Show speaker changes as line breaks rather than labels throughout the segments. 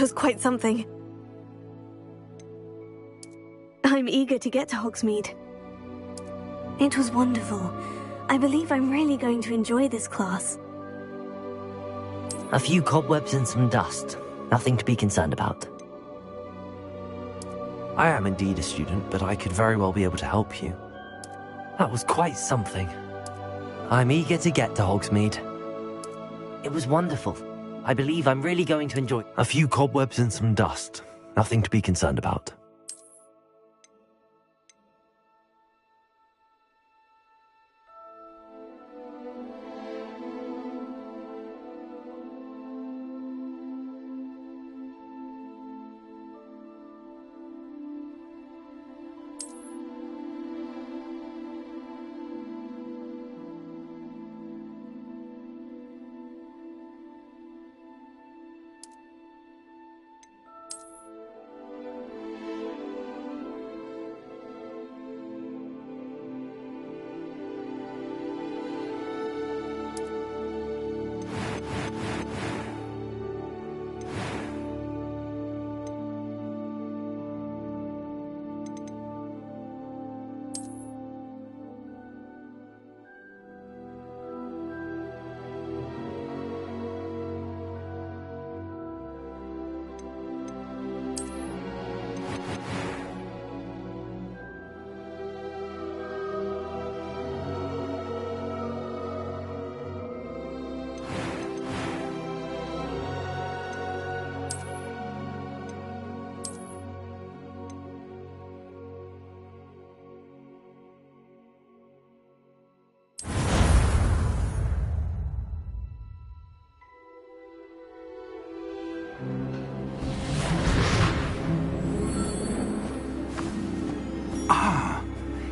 That was quite something. I'm eager to get to Hogsmeade. It was wonderful. I believe I'm really going to enjoy this class.
A few cobwebs and some dust. Nothing to be concerned about.
I am indeed a student, but I could very well be able to help you. That was quite something. I'm eager to get to Hogsmeade.
It was wonderful. I believe I'm really going to enjoy...
A few cobwebs and some dust. Nothing to be concerned about.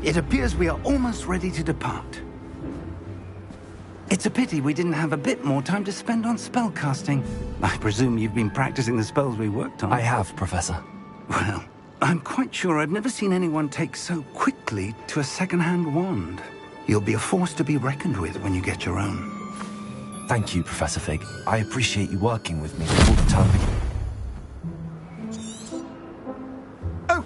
It appears we are almost ready to depart. It's a pity we didn't have a bit more time to spend on spellcasting. I presume you've been practicing the spells we worked on.
I have, Professor.
Well, I'm quite sure I've never seen anyone take so quickly to a second-hand wand. You'll be a force to be reckoned with when you get your own.
Thank you, Professor Fig. I appreciate you working with me all the time.
Oh!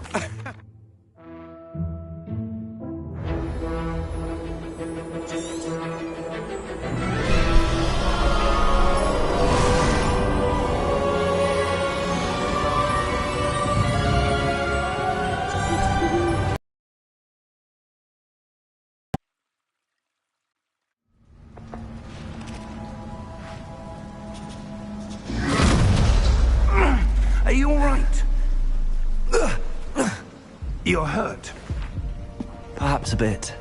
Are you all right? You're hurt.
Perhaps a bit.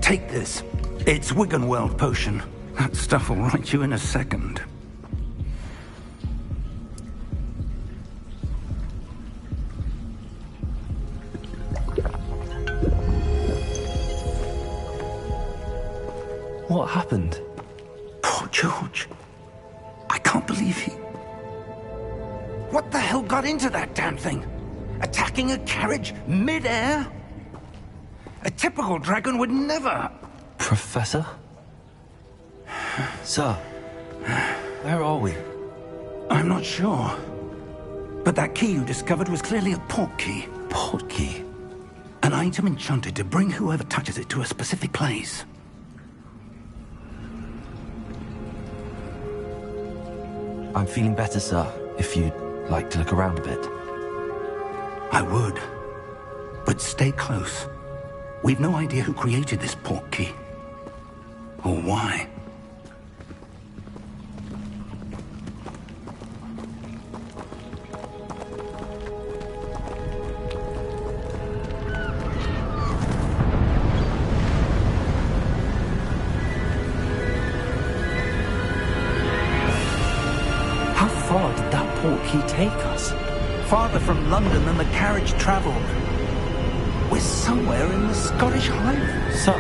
Take this. It's Wiggenweld potion. That stuff will right you in a second.
What happened?
Poor George. I can't believe he... What the hell got into that damn thing? Attacking a carriage mid-air? A typical dragon would never...
Professor? Sir, where are we?
I'm not sure. But that key you discovered was clearly a portkey.
Portkey?
An item enchanted to bring whoever touches it to a specific place.
I'm feeling better, sir, if you'd like to look around a bit.
I would. But stay close. We've no idea who created this portkey. Or why.
How far did that portkey take us?
Farther from London than the carriage travelled. We're somewhere in the Scottish Highlands.
Sir,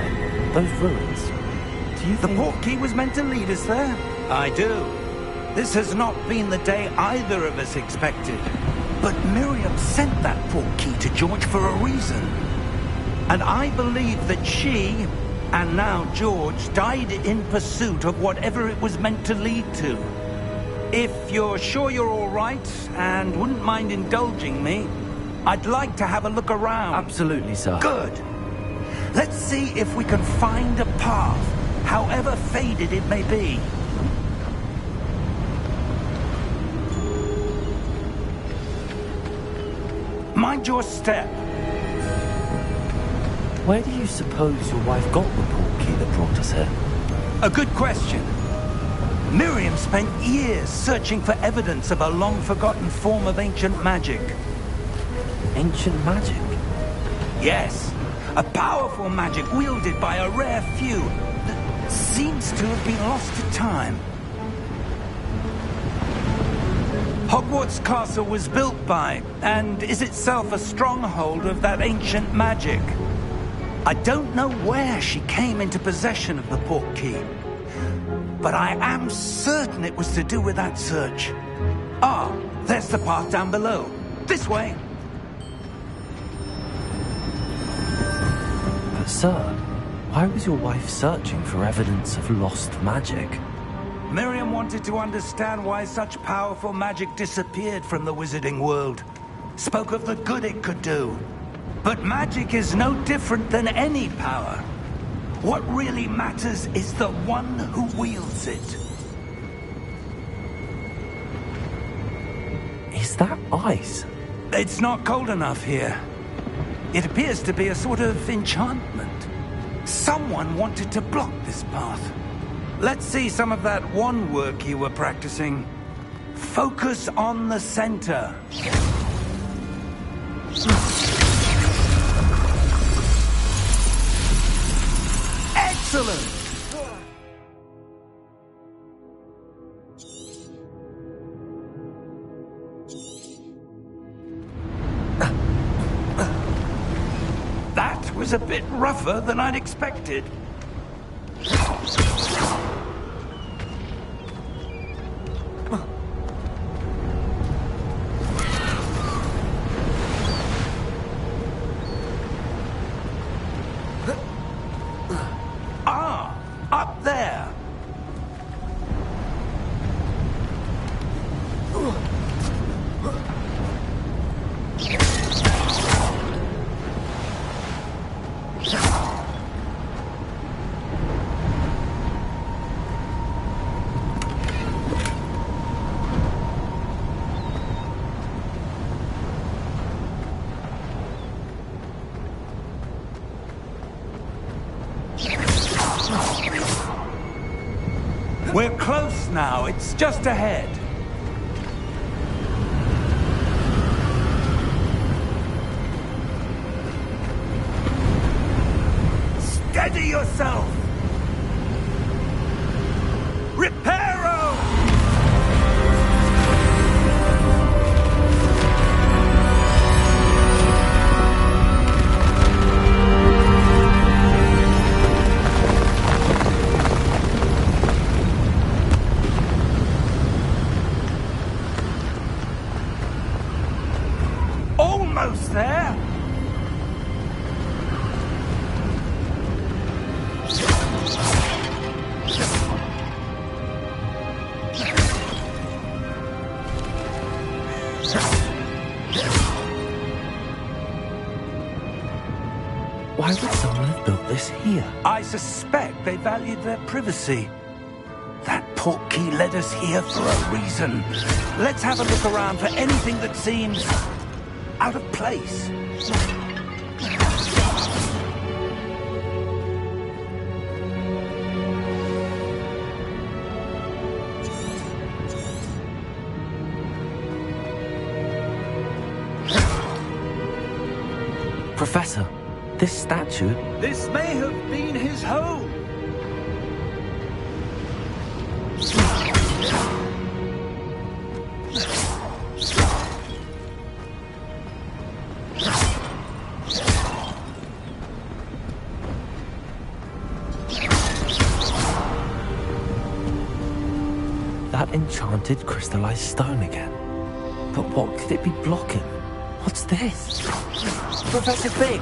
those ruins. Do you
The
think...
portkey was meant to lead us there? I do. This has not been the day either of us expected. But Miriam sent that portkey to George for a reason. And I believe that she, and now George, died in pursuit of whatever it was meant to lead to. If you're sure you're all right and wouldn't mind indulging me, I'd like to have a look around.
Absolutely, sir.
Good. Let's see if we can find a path, however faded it may be. Mind your step.
Where do you suppose your wife got the portkey that brought us here?
A good question. Miriam spent years searching for evidence of a long-forgotten form of ancient magic.
Ancient magic?
Yes, a powerful magic wielded by a rare few that seems to have been lost to time. Hogwarts Castle was built by, and is itself a stronghold of that ancient magic. I don't know where she came into possession of the portkey, but I am certain it was to do with that search. Ah, there's the path down below. This way.
But sir, why was your wife searching for evidence of lost magic?
Miriam wanted to understand why such powerful magic disappeared from the wizarding world. Spoke of the good it could do. But magic is no different than any power. What really matters is the one who wields it.
Is that ice?
It's not cold enough here. It appears to be a sort of enchantment. Someone wanted to block this path. Let's see some of that wand work you were practicing. Focus on the center. Excellent! That was a bit rougher than I'd expected. Up there! We're close now. It's just ahead. Steady yourself! Reparo! Almost there!
Why would someone have built this here?
I suspect they valued their privacy. That portkey led us here for a reason. Let's have a look around for anything that seems out of place.
Professor, this statue...
This may have been his home.
That enchanted crystallized stone again. But what could it be blocking? What's this? Professor Fig!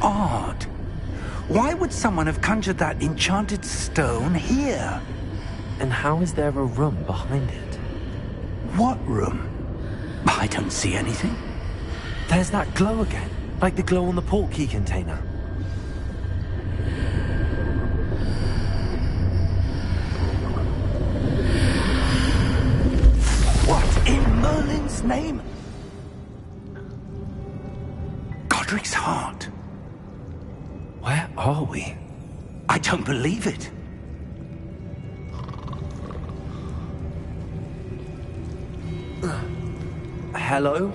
odd. Why would someone have conjured that enchanted stone here?
And how is there a room behind it?
What room? I don't see anything.
There's that glow again, like the glow on the portkey container.
What in Merlin's name? Godric's heart.
Where are we?
I don't believe it.
Hello?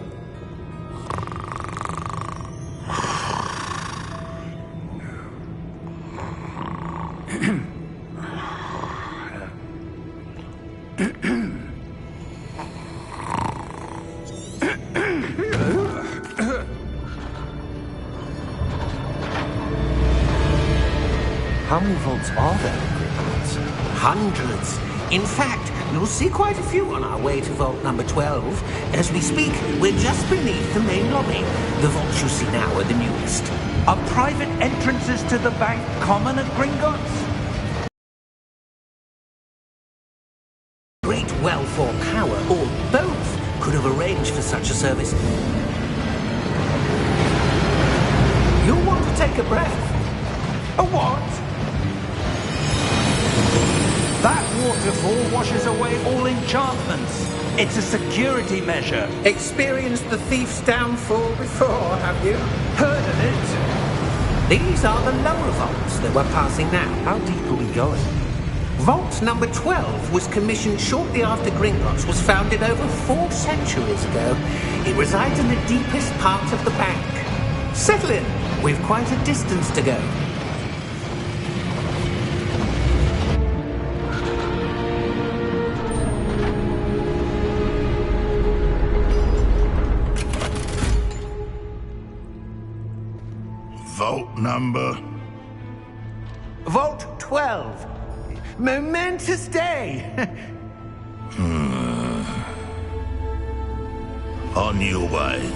How many vaults are there in Gringotts?
Hundreds. In fact, you'll see quite a few on our way to vault number 12. As we speak, we're just beneath the main lobby. The vaults you see now are the newest.
Are private entrances to the bank common at Gringotts?
Great wealth or power, or both, could have arranged for such a service. You'll want to take a breath.
A what? That waterfall washes away all enchantments. It's a security measure.
Experienced the thief's downfall before, have you?
Heard of it?
These are the lower vaults that we're passing now.
How deep are we going?
Vault number 12 was commissioned shortly after Gringotts was founded over 4 centuries ago. It resides in the deepest part of the bank. Settle in. We've quite a distance to go.
Vault number?
Vault 12. Momentous day.
On your way.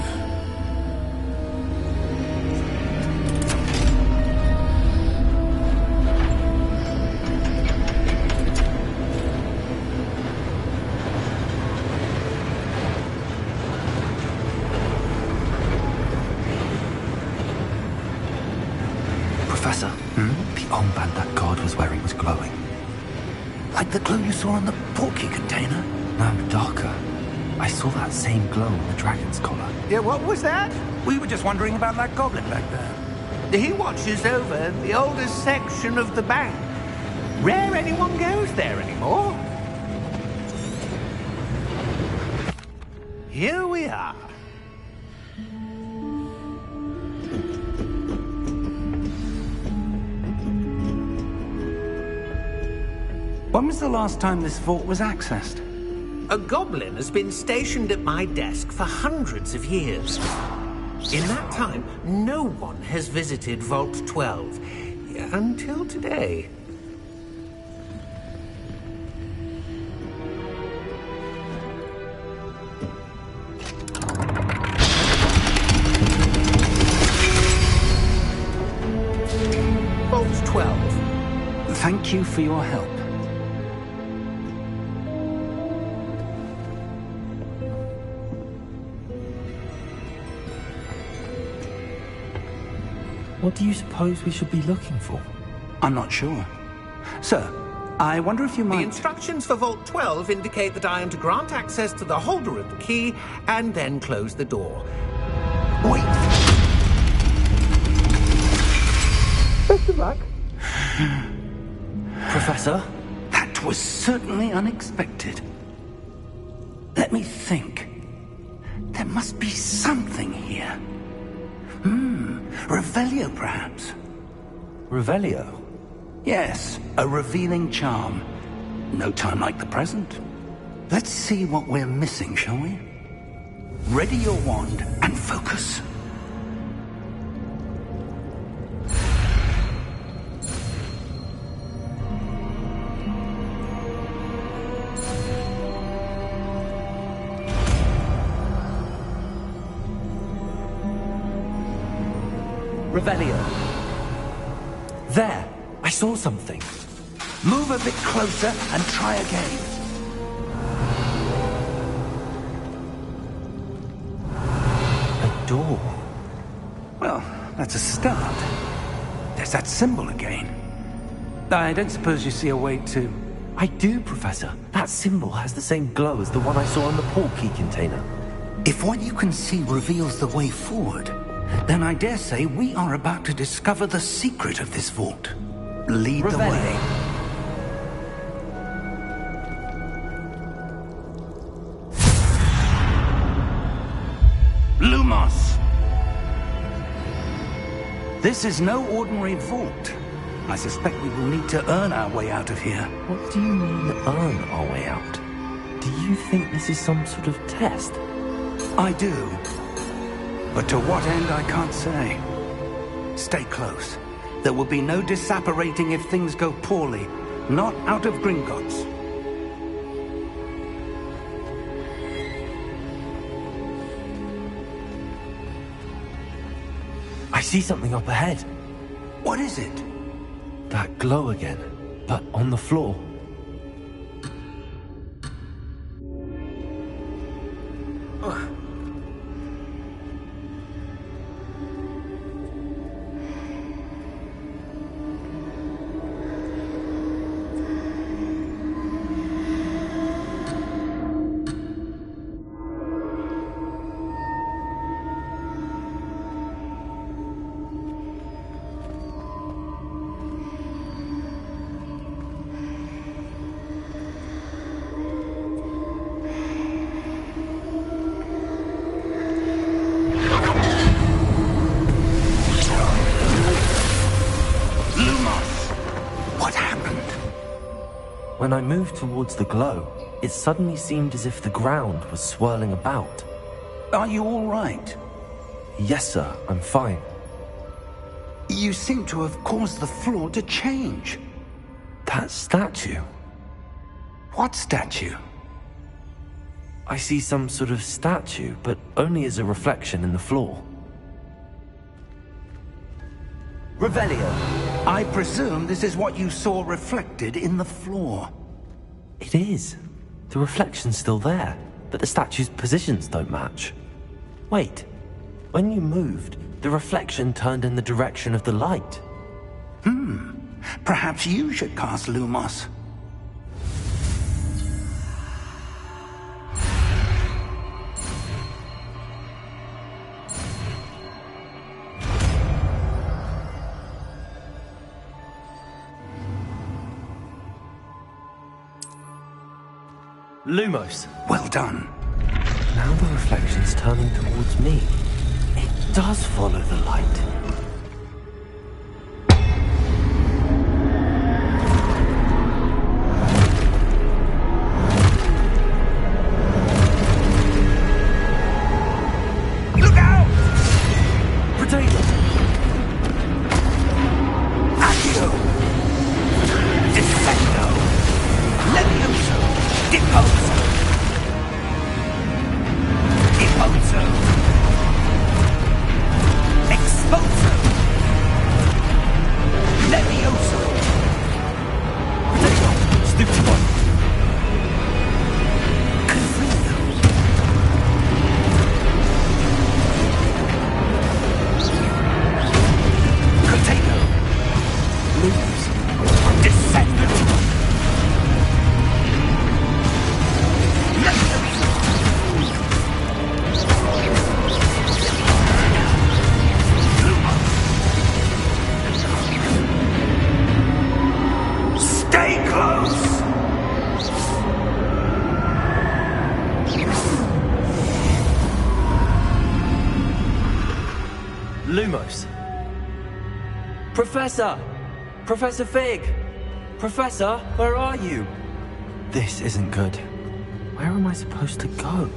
Professor, the armband that guard was wearing was glowing.
Like the glow you saw on the portkey container?
No, darker. I saw that same glow on the dragon's collar.
Yeah, what was that?
We were just wondering about that goblin back there.
He watches over the oldest section of the bank. Rare anyone goes there anymore. Here we are.
When was the last time this vault was accessed?
A goblin has been stationed at my desk for hundreds of years. In that time, no one has visited Vault 12. Until today. Vault 12.
Thank you for your help.
What do you suppose we should be looking for?
I'm not sure. Sir, I wonder if you
The
might...
instructions for Vault 12 indicate that I am to grant access to the holder of the key and then close the door.
Wait!
Best of luck.
Professor?
That was certainly unexpected. Let me think. There must be something here. Revelio, perhaps?
Revelio?
Yes, a revealing charm. No time like the present. Let's see what we're missing, shall we? Ready your wand and focus.
Revelio. There! I saw something.
Move a bit closer and try again.
A door.
Well, that's a start. There's that symbol again. I don't suppose you see a way to...
I do, Professor. That symbol has the same glow as the one I saw in the port key container.
If what you can see reveals the way forward, then I dare say we are about to discover the secret of this vault. Lead the way. Lumos! This is no ordinary vault. I suspect we will need to earn our way out of here.
What do you mean, earn our way out? Do you think this is some sort of test?
I do. But to what end, I can't say. Stay close. There will be no disapparating if things go poorly. Not out of Gringotts.
I see something up ahead.
What is it?
That glow again, but on the floor. When I moved towards the glow, it suddenly seemed as if the ground was swirling about.
Are you all right?
Yes, sir, I'm fine.
You seem to have caused the floor to change.
That statue?
What statue?
I see some sort of statue, but only as a reflection in the floor.
Revelio. I presume this is what you saw reflected in the floor.
It is. The reflection's still there, but the statue's positions don't match. Wait. When you moved, the reflection turned in the direction of the light.
Perhaps you should cast Lumos.
Lumos.
Well done.
Now the reflection's turning towards me. It does follow the light.
Look out!
Potato!
Accio! Defendo! Levioso! Deposo! Deposo! Exposo! Levioso!
Potato! Stupid one!
Confino! Potato! Lose! Descendo! Stay close!
Lumos. Professor! Professor Fig! Professor, where are you? This isn't good. Where am I supposed to go?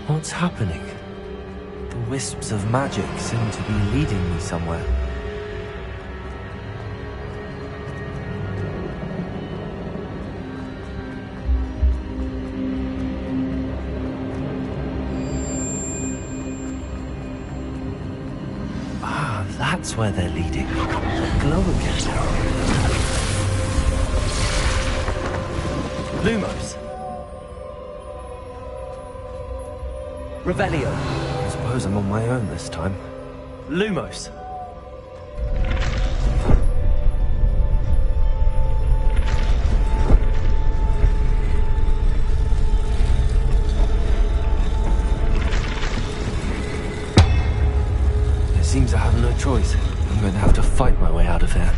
What's happening? The wisps of magic seem to be leading me somewhere. That's where they're leading. The glow again. Lumos. Revelio. I suppose I'm on my own this time. Lumos. It seems I have no choice. I'm going to have to fight my way out of here.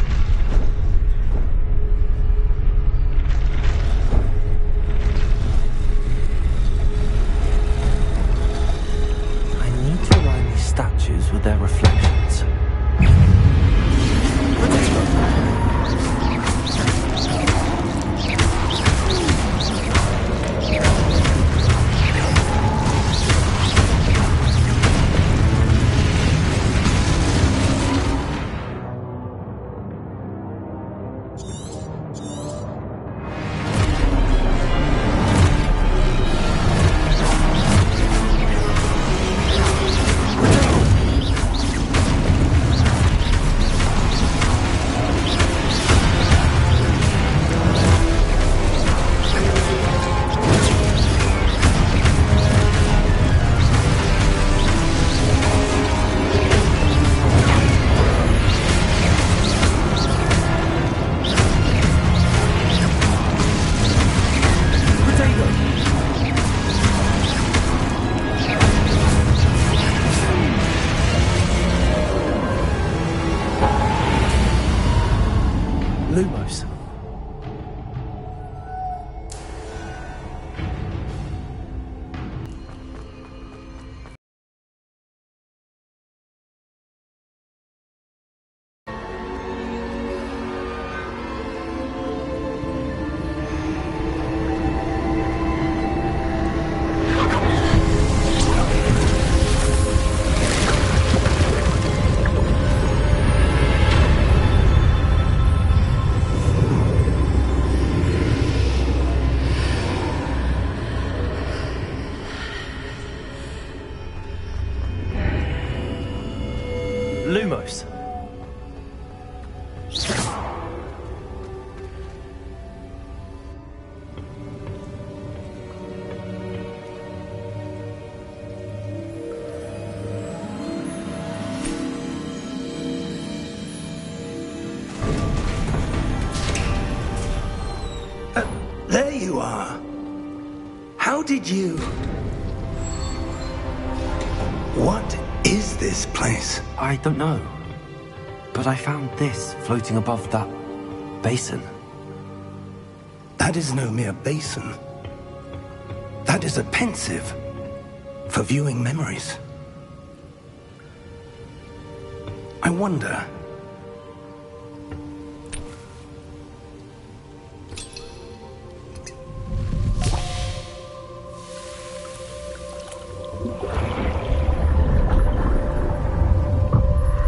Statues with their reflections. Lumos. Lumos.
There you are. How did you... What is this place?
I don't know. But I found this floating above that basin.
That is no mere basin. That is a pensive for viewing memories. I wonder...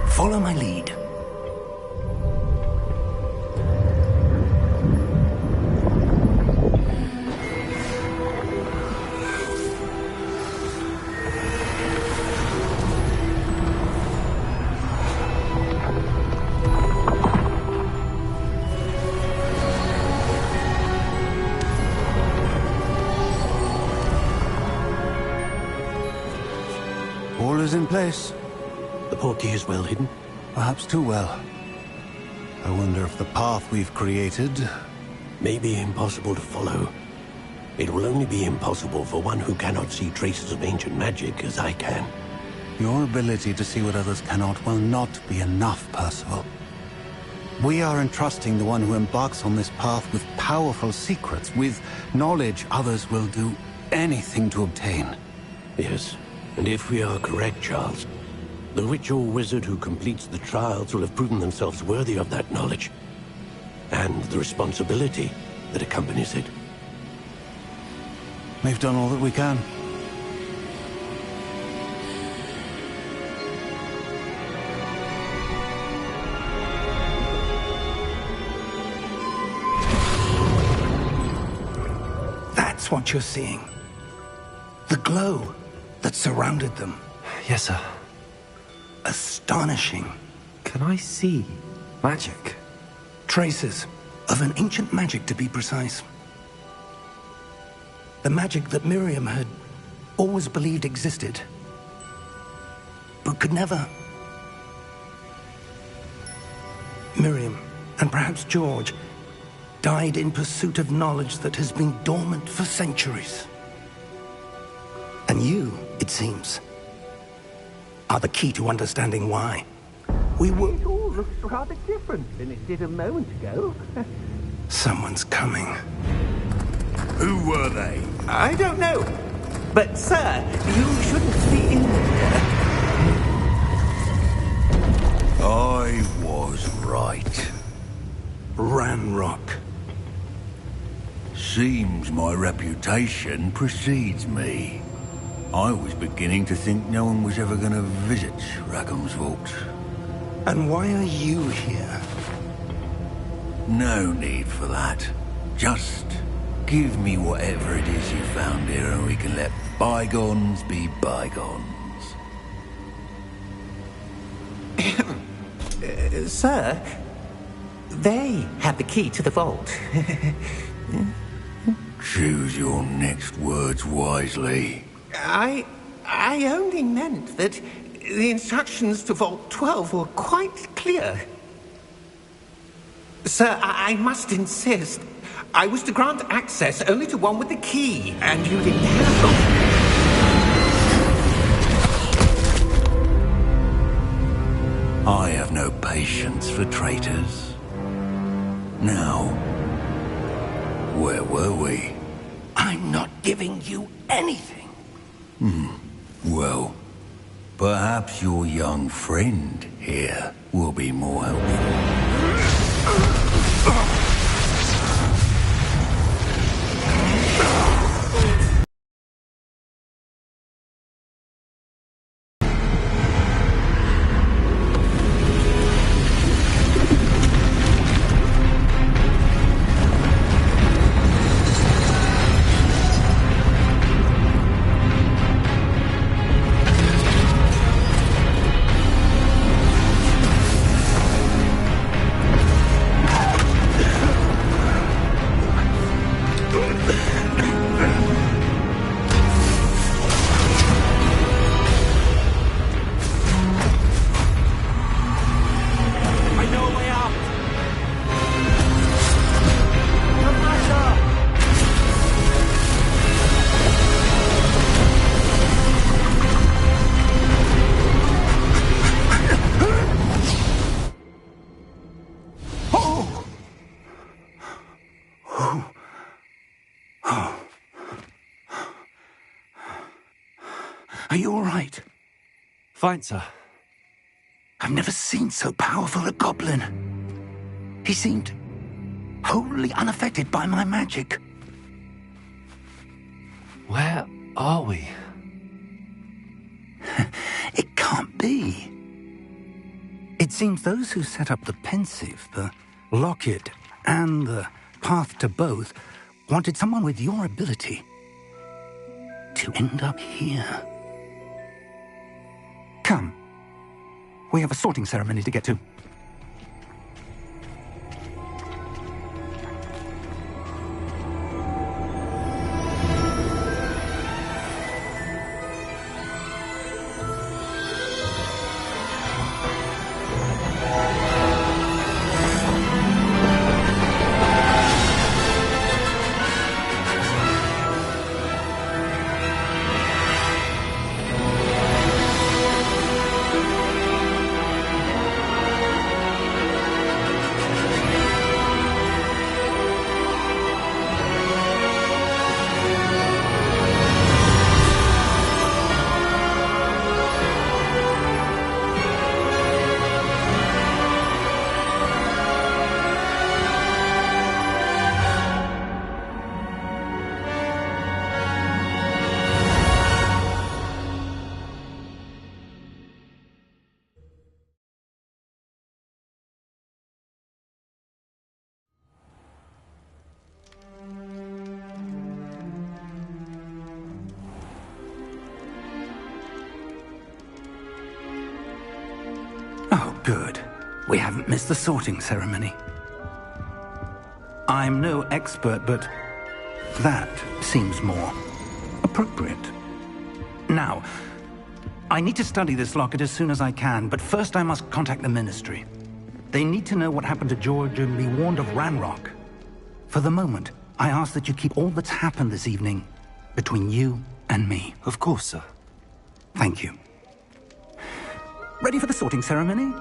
Follow my lead.
All is in place.
The portkey is well hidden.
Perhaps too well. I wonder if the path we've created...
May be impossible to follow. It will only be impossible for one who cannot see traces of ancient magic as I can.
Your ability to see what others cannot will not be enough, Percival. We are entrusting the one who embarks on this path with powerful secrets, with knowledge others will do anything to obtain.
Yes, and if we are correct, Charles, the witch or wizard who completes the trials will have proven themselves worthy of that knowledge, and the responsibility that accompanies it.
We've done all that we can.
That's what you're seeing. The glow that surrounded them.
Yes, sir.
Astonishing.
Can I see magic?
Traces of an ancient magic, to be precise. The magic that Miriam had always believed existed, but could never. Miriam, and perhaps George, died in pursuit of knowledge that has been dormant for centuries. And you, it seems, are the key to understanding why. We were...
It all looks rather different than it did a moment ago.
Someone's coming.
Who were they?
I don't know. But, sir, you shouldn't be in here.
I was right.
Ranrock.
Seems my reputation precedes me. I was beginning to think no one was ever going to visit Rackham's vault.
And why are you here?
No need for that. Just give me whatever it is you found here and we can let bygones be bygones.
Sir, they have the key to the vault.
Choose your next words wisely.
I only meant that the instructions to Vault 12 were quite clear. Sir, I must insist. I was to grant access only to one with the key, and you didn't have one.
I have no patience for traitors. Now, where were we?
I'm not giving you anything.
Well, perhaps your young friend here will be more helpful.
Are you all right?
Fine, sir.
I've never seen so powerful a goblin. He seemed wholly unaffected by my magic.
Where are we?
It can't be. It seems those who set up the pensive, the locket, and the path to both wanted someone with your ability to end up here. Come. We have a sorting ceremony to get to. Oh, good. We haven't missed the sorting ceremony. I'm no expert, but that seems more appropriate. Now, I need to study this locket as soon as I can, but first I must contact the Ministry. They need to know what happened to George and be warned of Ranrock. For the moment, I ask that you keep all that's happened this evening between you and me.
Of course, sir.
Thank you. Ready for the sorting ceremony?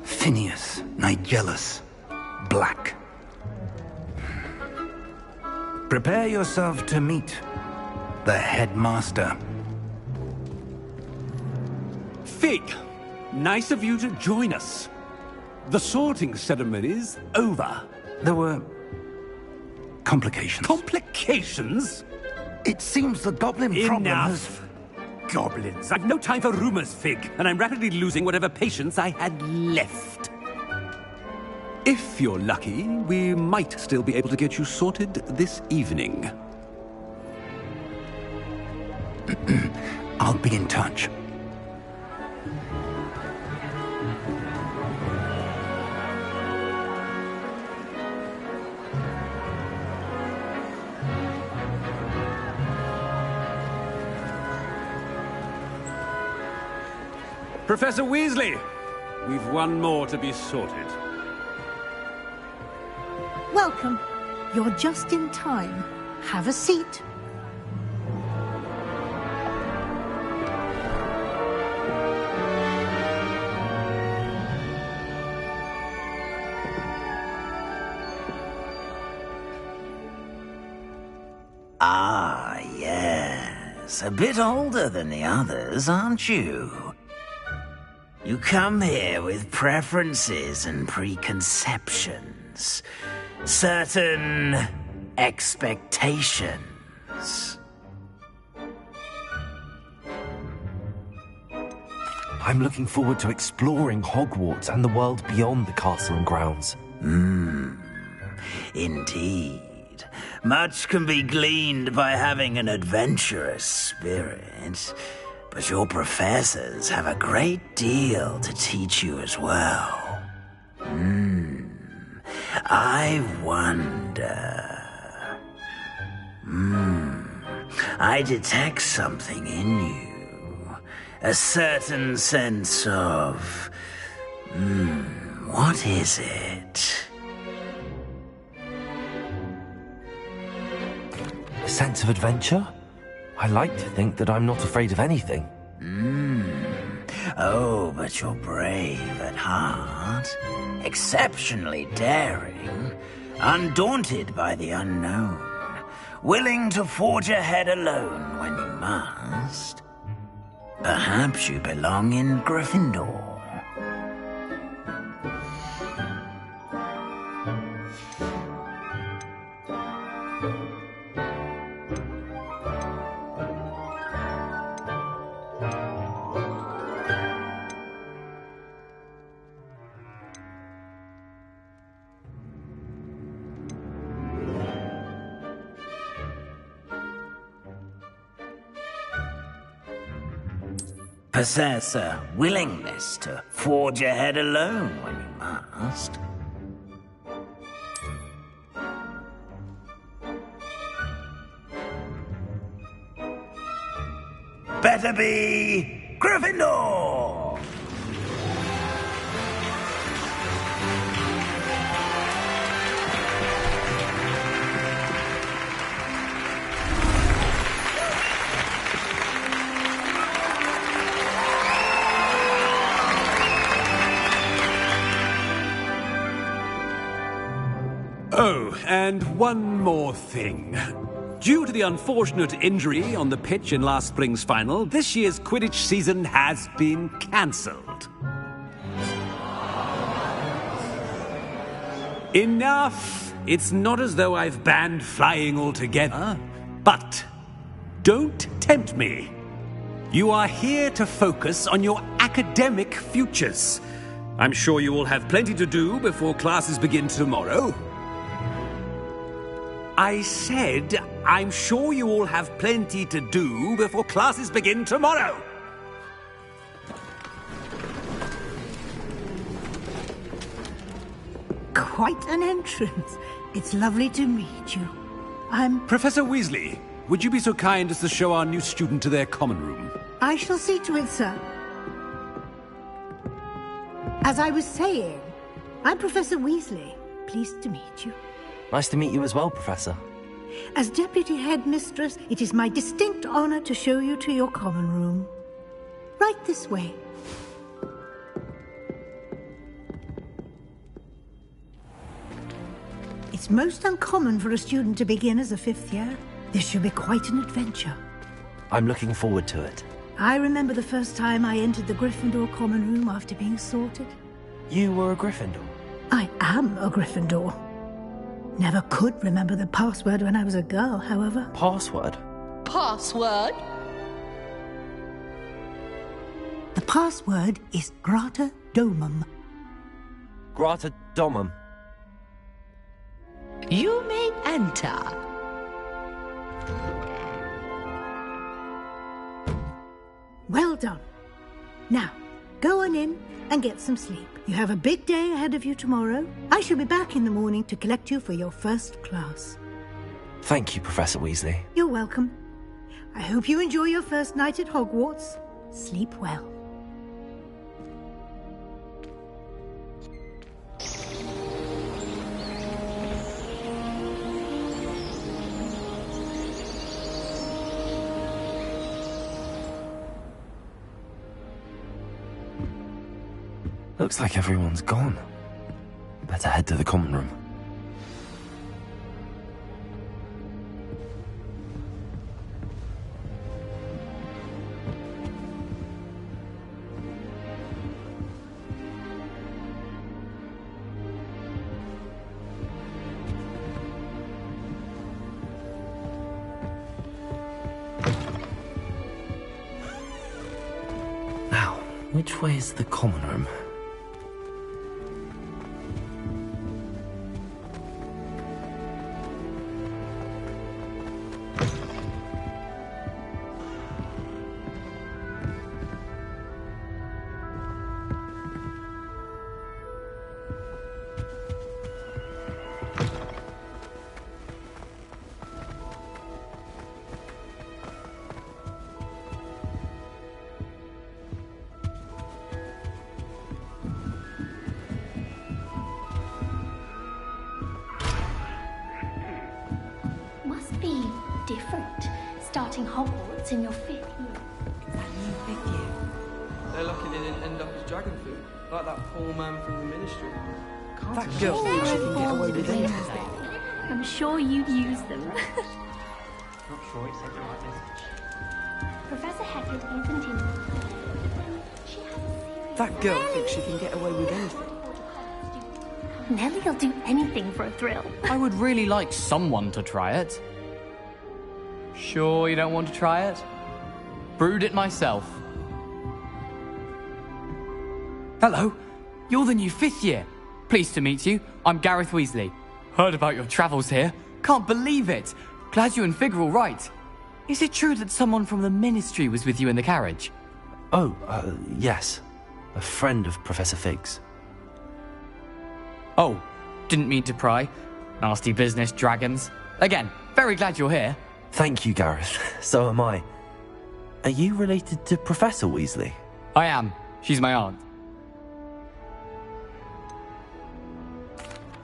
Phineas, Nigellus, Black. Prepare yourself to meet the headmaster.
Fig, nice of you to join us. The sorting ceremony's over.
There were complications.
Complications?
It seems the goblin problem has...
Enough! Goblins. I've no time for rumors, Fig, and I'm rapidly losing whatever patience I had left. If you're lucky, we might still be able to get you sorted this evening.
I'll be in touch.
Professor Weasley, we've one more to be sorted.
Welcome. You're just in time. Have a seat.
Ah, yes. A bit older than the others, aren't you? You come here with preferences and preconceptions. Certain expectations.
I'm looking forward to exploring Hogwarts and the world beyond the castle and grounds.
Indeed. Much can be gleaned by having an adventurous spirit, but your professors have a great deal to teach you as well. I wonder... I detect something in you. A certain sense of... what is it?
A sense of adventure? I like to think that I'm not afraid of anything.
Oh, but you're brave at heart. Exceptionally daring. Undaunted by the unknown. Willing to forge ahead alone when you must. Perhaps you belong in Gryffindor. Possess a willingness to forge ahead alone when you must. Better be Gryffindor!
Oh, and one more thing. Due to the unfortunate injury on the pitch in last spring's final, this year's Quidditch season has been cancelled. Enough! It's not as though I've banned flying altogether, but don't tempt me. You are here to focus on your academic futures. I'm sure you will have plenty to do before classes begin tomorrow. I said, I'm sure you all have plenty to do before classes begin tomorrow.
Quite an entrance. It's lovely to meet you. I'm...
Professor Weasley, would you be so kind as to show our new student to their common room?
I shall see to it, sir. As I was saying, I'm Professor Weasley. Pleased to meet you.
Nice to meet you as well, Professor.
As Deputy Headmistress, it is my distinct honor to show you to your common room. Right this way. It's most uncommon for a student to begin as a fifth year. This should be quite an adventure.
I'm looking forward to it.
I remember the first time I entered the Gryffindor common room after being sorted.
You were a Gryffindor?
I am a Gryffindor. Never could remember the password when I was a girl, however.
Password?
Password?
The password is Grata Domum.
Grata Domum.
You may enter.
Well done. Now, go on in and get some sleep. You have a big day ahead of you tomorrow. I shall be back in the morning to collect you for your first class.
Thank you, Professor Weasley.
You're welcome. I hope you enjoy your first night at Hogwarts. Sleep well.
Looks like everyone's gone. Better head to the common room. Now, which way is the common room?
Must be different, starting Hogwarts in your 5th year.
They're lucky they didn't end up as dragon food, like that poor man from the Ministry.
That girl thinks she can get away with anything. I'm sure you'd use them.
Not sure it said the right message.
Professor Hagrid isn't in. She has a serious...
That girl thinks she can get away with anything.
Nellie'll do anything for a thrill.
I would really like someone to try it. Sure you don't want to try it? Brewed it myself. Hello, you're the new 5th year. Pleased to meet you. I'm Gareth Weasley. Heard about your travels here. Can't believe it. Glad you and Fig are all right. Is it true that someone from the Ministry was with you in the carriage?
Oh, yes. A friend of Professor Fig's.
Oh, didn't mean to pry. Nasty business, dragons. Again, very glad you're here.
Thank you, Gareth. So am I. Are you related to Professor Weasley?
I am. She's my aunt.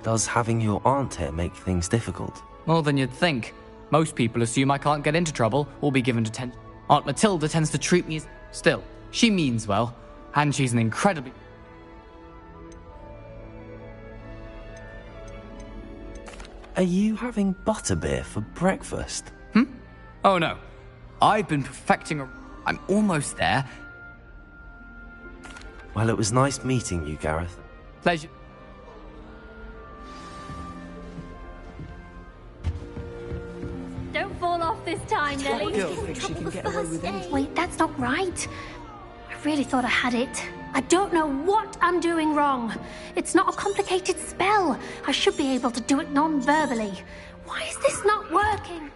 Does having your aunt here make things difficult?
More than you'd think. Most people assume I can't get into trouble or be given detention. Aunt Matilda tends to treat me as... Still, she means well. And she's an incredibly...
Are you having butterbeer for breakfast?
Oh no. I've been perfecting a... I'm almost there.
Well, it was nice meeting you, Gareth.
Pleasure.
Don't fall off this
this time, Nelly.
Girl thinks she can get away with anything.
Wait, that's not right. I really thought I had it. I don't know what I'm doing wrong. It's not a complicated spell. I should be able to do it non-verbally. Why is this not working?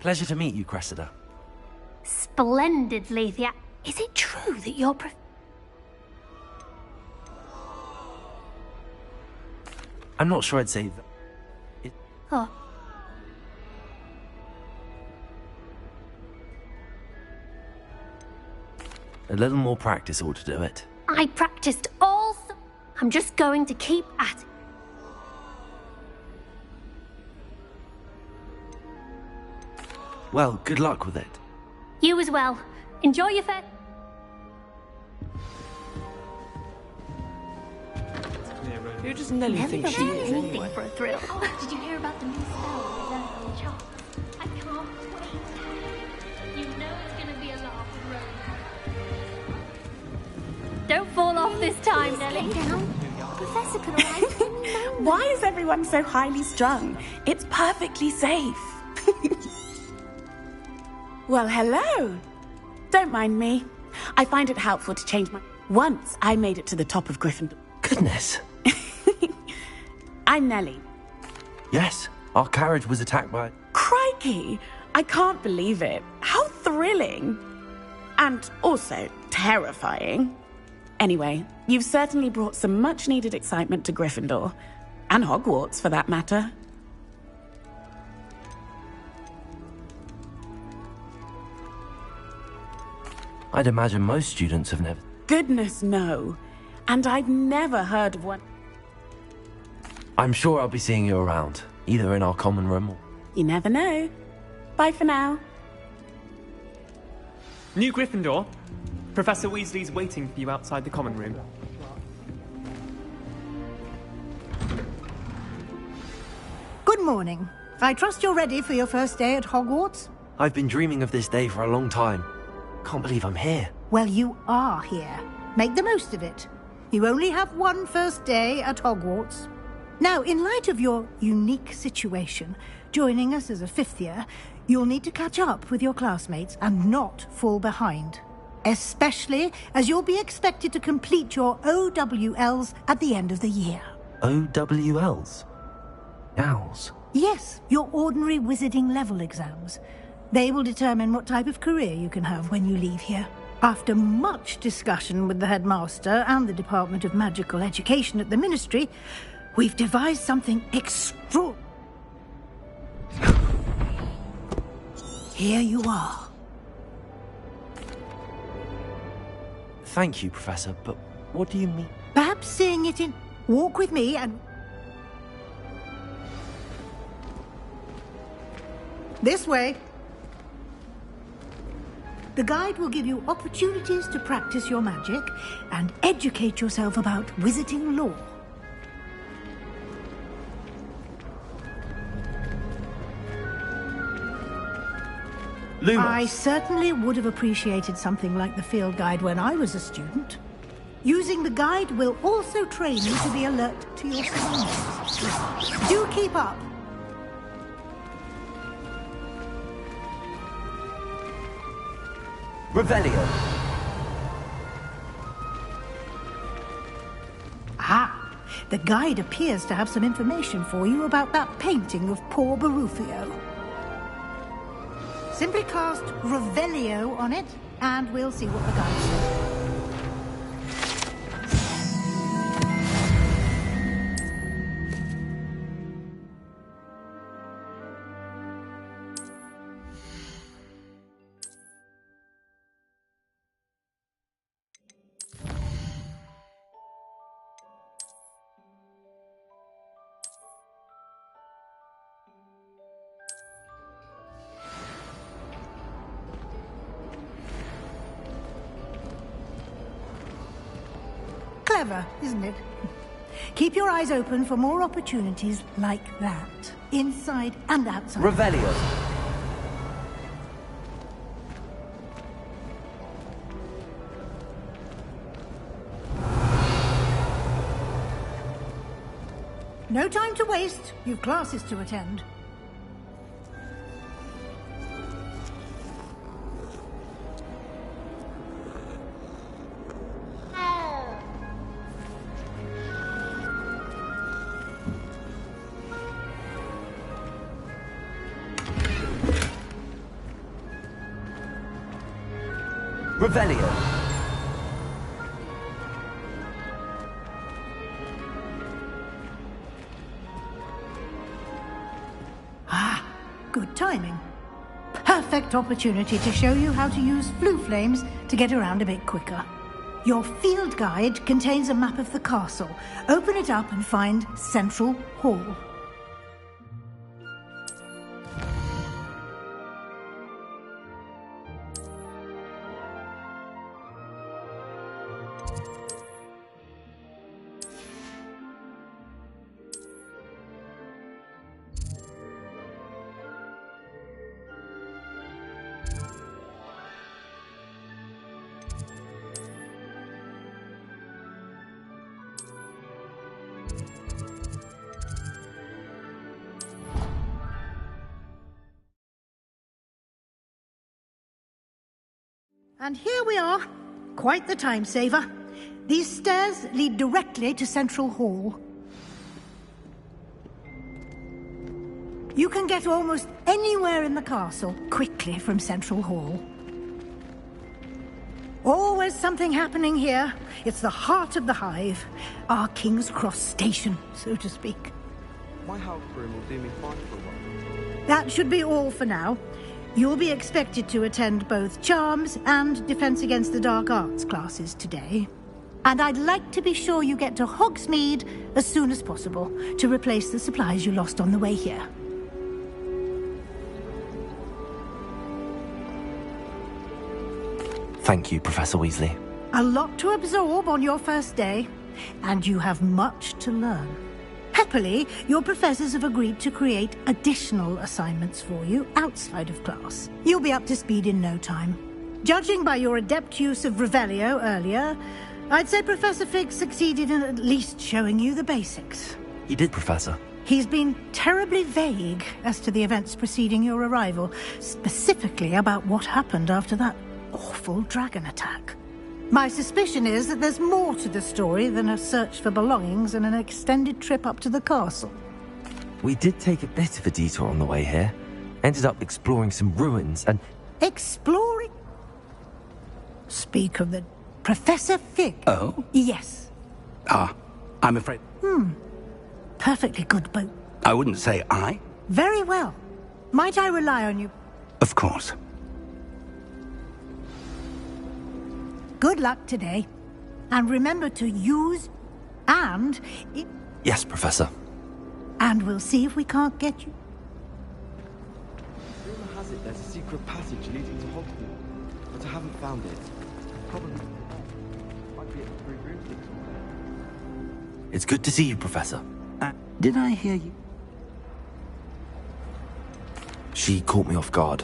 Pleasure to meet you, Cressida.
Splendid, Lethia. Is it true that you're
I'm not sure I'd say that.
Oh.
A little more practice ought to do it.
I practiced all... I'm just going to keep at it.
Well, good luck with it.
You as well. Enjoy your fair...
Who does Nelly think she is,
anything
anyway?
for a thrill. Oh, did you hear about the new spell reserved for Charles? I can't wait. You know it's going to be a laugh with Rose. Don't fall off this time, Nelly.
Professor could arrive. Why is everyone so highly strung? It's perfectly safe. Well, hello. Don't mind me. I find it helpful to change my... Once I made it to the top of Gryffindor.
Goodness.
I'm Nelly.
Yes, our carriage was attacked by...
Crikey! I can't believe it. How thrilling. And also terrifying. Anyway, you've certainly brought some much-needed excitement to Gryffindor. And Hogwarts, for that matter.
I'd imagine most students have never...
Goodness, no. And I've never heard of one...
I'm sure I'll be seeing you around, either in our common room or...
You never know. Bye for now.
New Gryffindor. Professor Weasley's waiting for you outside the common room.
Good morning. I trust you're ready for your first day at Hogwarts?
I've been dreaming of this day for a long time. Can't believe I'm here.
Well, you are here. Make the most of it. You only have one first day at Hogwarts. Now, in light of your unique situation, joining us as a fifth year, you'll need to catch up with your classmates and not fall behind. Especially as you'll be expected to complete your OWLs at the end of the year.
OWLs? Owls?
Yes, your ordinary wizarding level exams. They will determine what type of career you can have when you leave here. After much discussion with the headmaster and the Department of Magical Education at the Ministry, we've devised something extraordinary. Here you are.
Thank you, Professor, but what do you mean?
Perhaps seeing it in... Walk with me and... This way. The guide will give you opportunities to practice your magic and educate yourself about wizarding lore.
Lumos.
I certainly would have appreciated something like the field guide when I was a student. Using the guide will also train you to be alert to your surroundings. Do keep up.
Revelio.
Ah, the guide appears to have some information for you about that painting of poor Barufio. Simply cast Revelio on it, and we'll see what the guide says. Clever, isn't it? Keep your eyes open for more opportunities like that, inside and outside.
Revelio.
No time to waste. You've classes to attend.
Revelio.
Ah, good timing. Perfect opportunity to show you how to use flue flames to get around a bit quicker. Your field guide contains a map of the castle. Open it up and find Central Hall. And here we are. Quite the time saver. These stairs lead directly to Central Hall. You can get almost anywhere in the castle quickly from Central Hall. Always something happening here. It's the heart of the hive. Our King's Cross station, so to speak.
My health room will do me fine for a while.
That should be all for now. You'll be expected to attend both Charms and Defense Against the Dark Arts classes today. And I'd like to be sure you get to Hogsmeade as soon as possible to replace the supplies you lost on the way here.
Thank you, Professor Weasley.
A lot to absorb on your first day, and you have much to learn. Happily, your professors have agreed to create additional assignments for you outside of class. You'll be up to speed in no time. Judging by your adept use of Revelio earlier, I'd say Professor Fig succeeded in at least showing you the basics.
He did, Professor.
He's been terribly vague as to the events preceding your arrival, specifically about what happened after that awful dragon attack. My suspicion is that there's more to the story than a search for belongings and an extended trip up to the castle.
We did take a bit of a detour on the way here. Ended up exploring some ruins and...
Exploring? Speak of the... Professor Fig?
Oh?
Yes.
Ah, I'm afraid...
Perfectly good boat.
I wouldn't say I.
Very well. Might I rely on you?
Of course.
Good luck today. And remember to use and...
Yes, Professor.
And we'll see if we can't get you.
Rumour has it there's a secret passage leading to Hogsmeade, but I haven't found it. Probably might be at the 3 rooms.
It's good to see you, Professor.
Did I hear you?
She caught me off guard.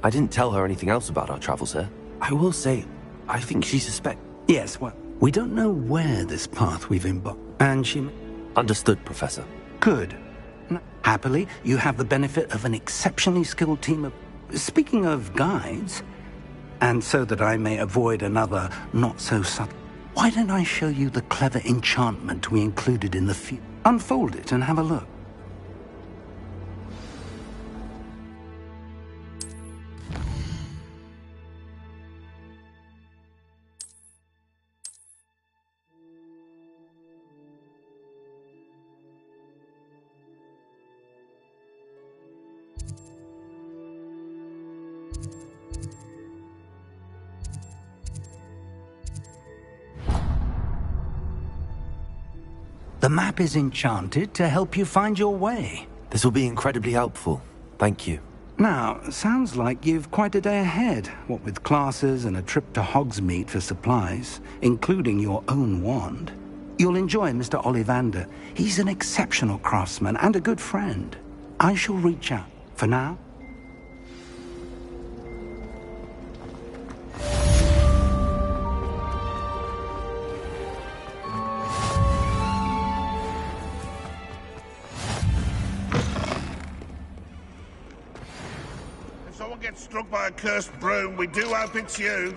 I didn't tell her anything else about our travels here. I will say, I think she suspects...
Yes, well, we don't know where this path we've embarked, and she...
Understood, Professor.
Good. Happily, you have the benefit of an exceptionally skilled team of... Speaking of guides, and so that I may avoid another not-so-subtle... Why don't I show you the clever enchantment we included in the Unfold it and have a look. The map is enchanted to help you find your way.
This will be incredibly helpful. Thank you.
Now, sounds like you've quite a day ahead, what with classes and a trip to Hogsmeade for supplies, including your own wand. You'll enjoy Mr. Ollivander. He's an exceptional craftsman and a good friend. I shall reach out. For now,
Gets struck by a cursed broom, we do hope it's you.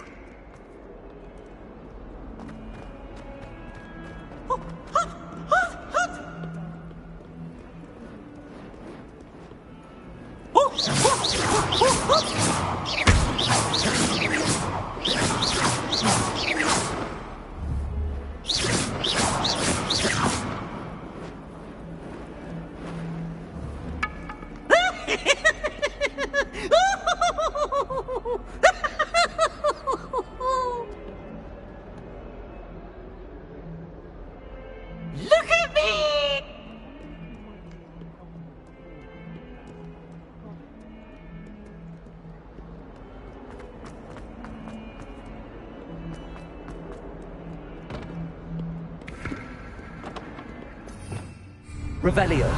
Revelio.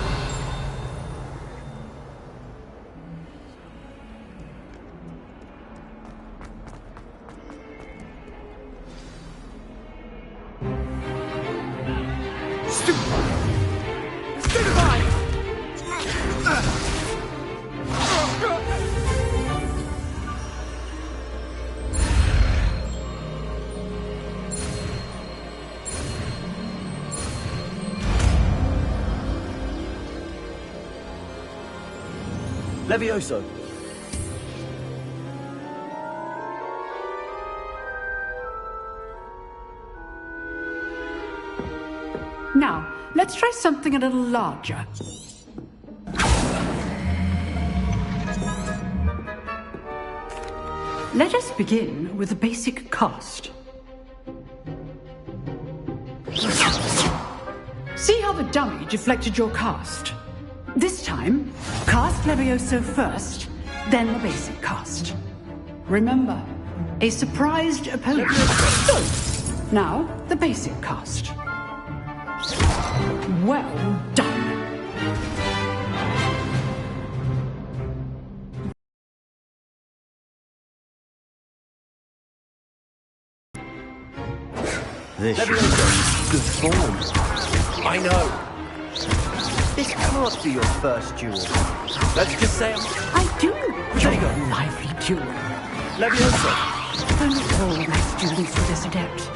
Levioso.
Now, let's try something a little larger. Let us begin with the basic cast. See how the dummy deflected your cast? This time, cast Levioso first, then the basic cast. Remember, a surprised opponent. Now, the basic cast. Well done.
This is good form. I know. This can't be your first duel. Let's just say
I do. You're a lively duel.
Levioso.
Don't all my students for this adept.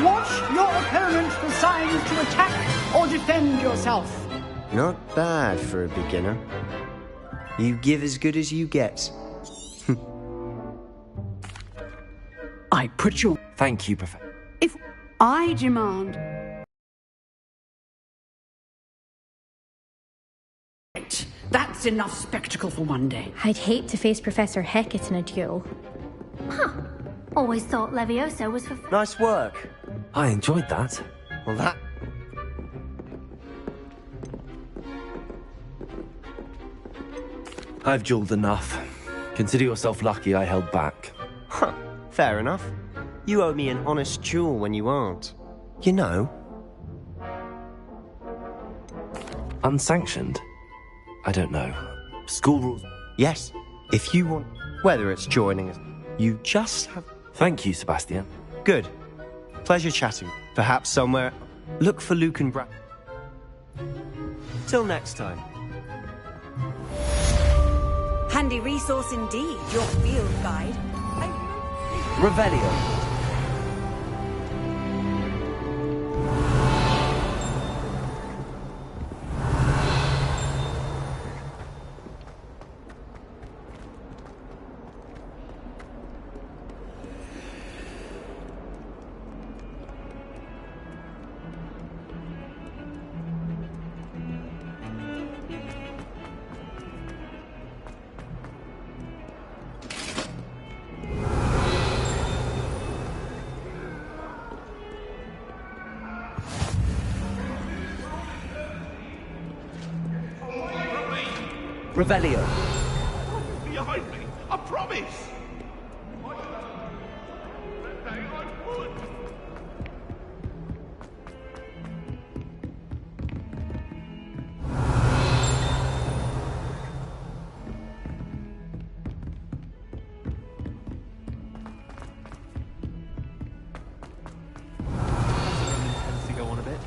Watch your opponent for signs to attack or defend yourself.
Not bad for a beginner. You give as good as you get.
I put you...
Thank you, Professor.
If I demand... That's enough spectacle for one day.
I'd hate to face Professor Hecat in a duel. Huh. Always thought Levioso was for...
Nice work.
I enjoyed that.
Well, that...
I've dueled enough. Consider yourself lucky I held back.
Huh. Fair enough. You owe me an honest duel when you aren't. You know.
Unsanctioned? I don't know. School rules?
Yes. If you want... Whether it's joining us, you just have...
Thank you, Sebastian.
Good. Pleasure chatting. Perhaps somewhere... Look for Luke and Brad. Till next time.
Handy resource indeed, your field guide.
Revelio. Revelio.
Behind me, I promise.
To go on a bit.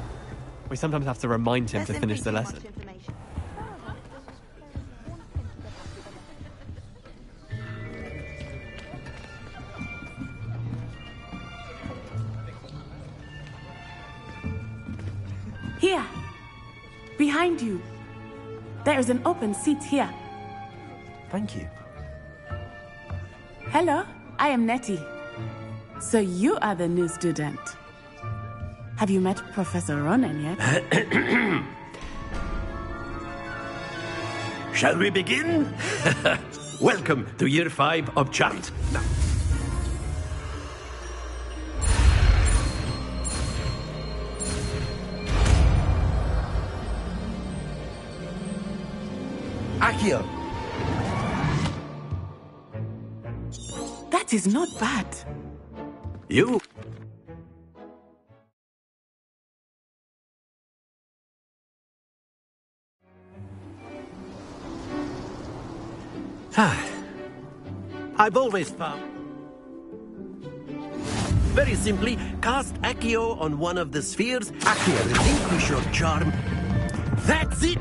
We sometimes have to remind him to finish the lesson.
Here. Behind you. There is an open seat here.
Thank you.
Hello, I am Nettie. So you are the new student. Have you met Professor Ronan yet?
Shall we begin? Welcome to Year 5 of Chant. Now,
Accio.
That is not bad.
you I've always found... Very simply, cast Accio on one of the spheres, Accio, relinquish your charm. That's it!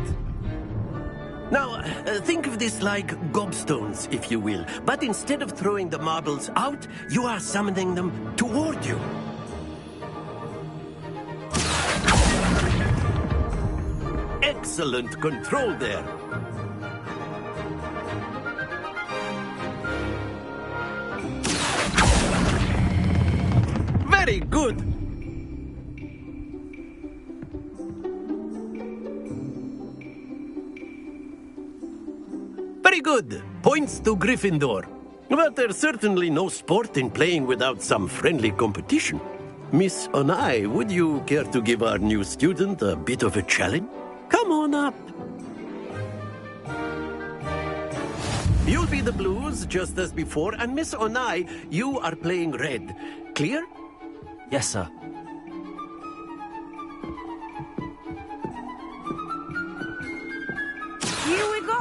Now, think of this like gobstones, if you will. But instead of throwing the marbles out, you are summoning them toward you. Excellent control there. Very good. Very good. Points to Gryffindor. But there's certainly no sport in playing without some friendly competition. Miss Onai, would you care to give our new student a bit of a challenge? Come on up. You'll be the blues, just as before, and Miss Onai, you are playing red. Clear?
Yes, sir.
Here we go.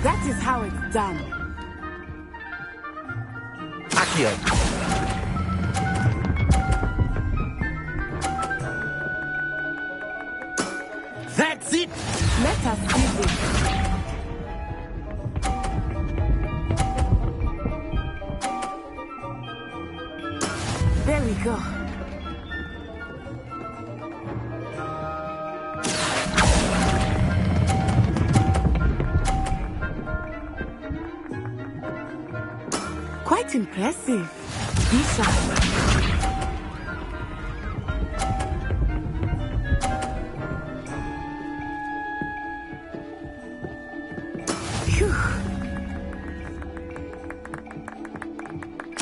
That is how it's done.
Accio.
That's it!
Let us see this. There we go. Quite impressive. Be sharp.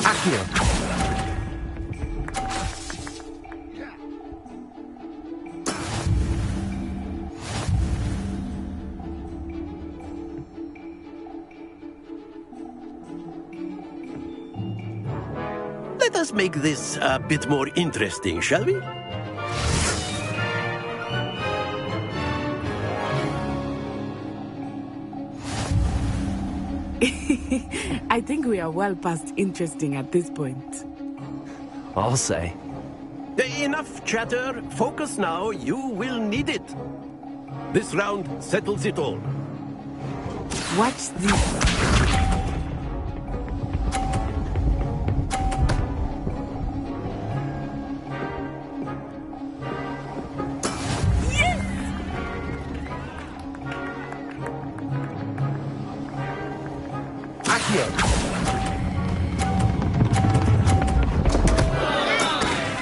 Accio.
Let us make this a bit more interesting, shall we?
I think we are well past interesting at this point.
I'll say.
Enough chatter. Focus now. You will need it. This round settles it all.
Watch this.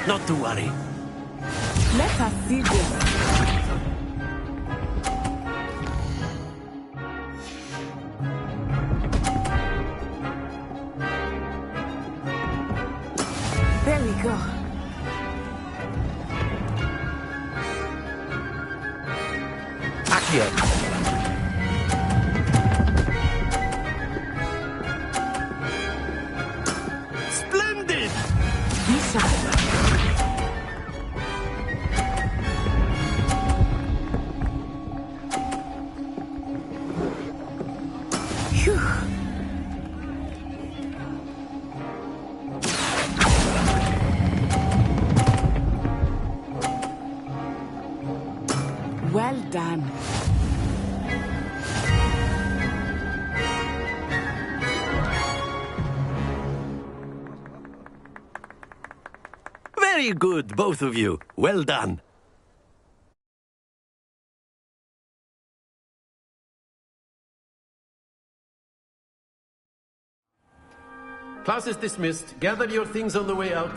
Not to worry.
Let us see this. There we go.
Accio.
Splendid!
Be sharp. Well done.
Very good, both of you. Well done. Class is dismissed. Gather your things on the way out.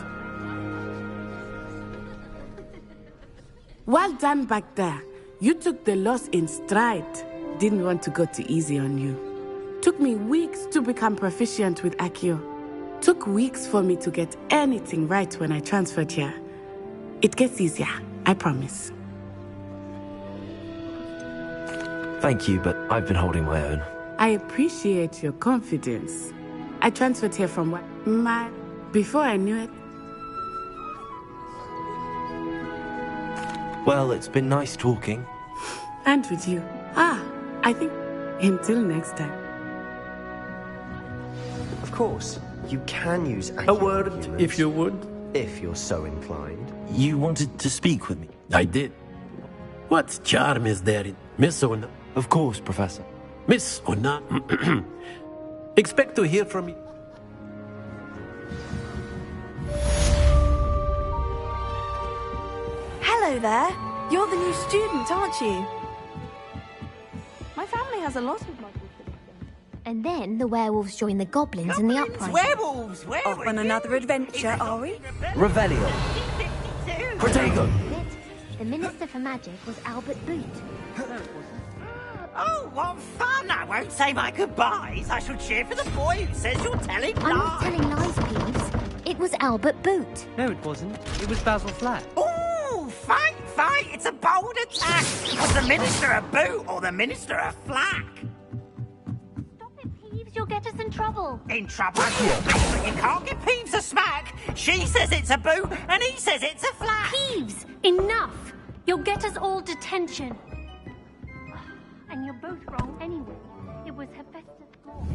Well done back there. You took the loss in stride. Didn't want to go too easy on you. Took me weeks to become proficient with Accio. Took weeks for me to get anything right when I transferred here. It gets easier, I promise.
Thank you, but I've been holding my own.
I appreciate your confidence. I transferred here from before I knew it.
Well, it's been nice talking.
And with you. I think until next time.
Of course, you can use
A word, if you would.
If you're so inclined.
You wanted to speak with me?
I did. What charm is there in Miss Ona?
Of course, Professor.
Miss Ona, expect to hear from me.
Hello there. You're the new student, aren't you? My family has a lot of muggles.
And then the werewolves join the goblins in the uprising.
Werewolves! Off on another adventure, are we?
Revelio.
Protego.
The Minister for Magic was Albert Boot.
Oh, what fun! I won't say my goodbyes. I shall cheer for the boy who says you're telling lies.
I'm not telling lies, Peeves. It was Albert Boot.
No, it wasn't. It was Basil Flat.
Ooh, fight! It's a bold attack. Was the Minister a boot or the Minister a flack?
Peeves, you'll get us in trouble.
In trouble? You can't give Peeves a smack. She says it's a boot and he says it's a flack.
Peeves, enough! You'll get us all detention. And you're both wrong anyway. It was Hephaestus' fault.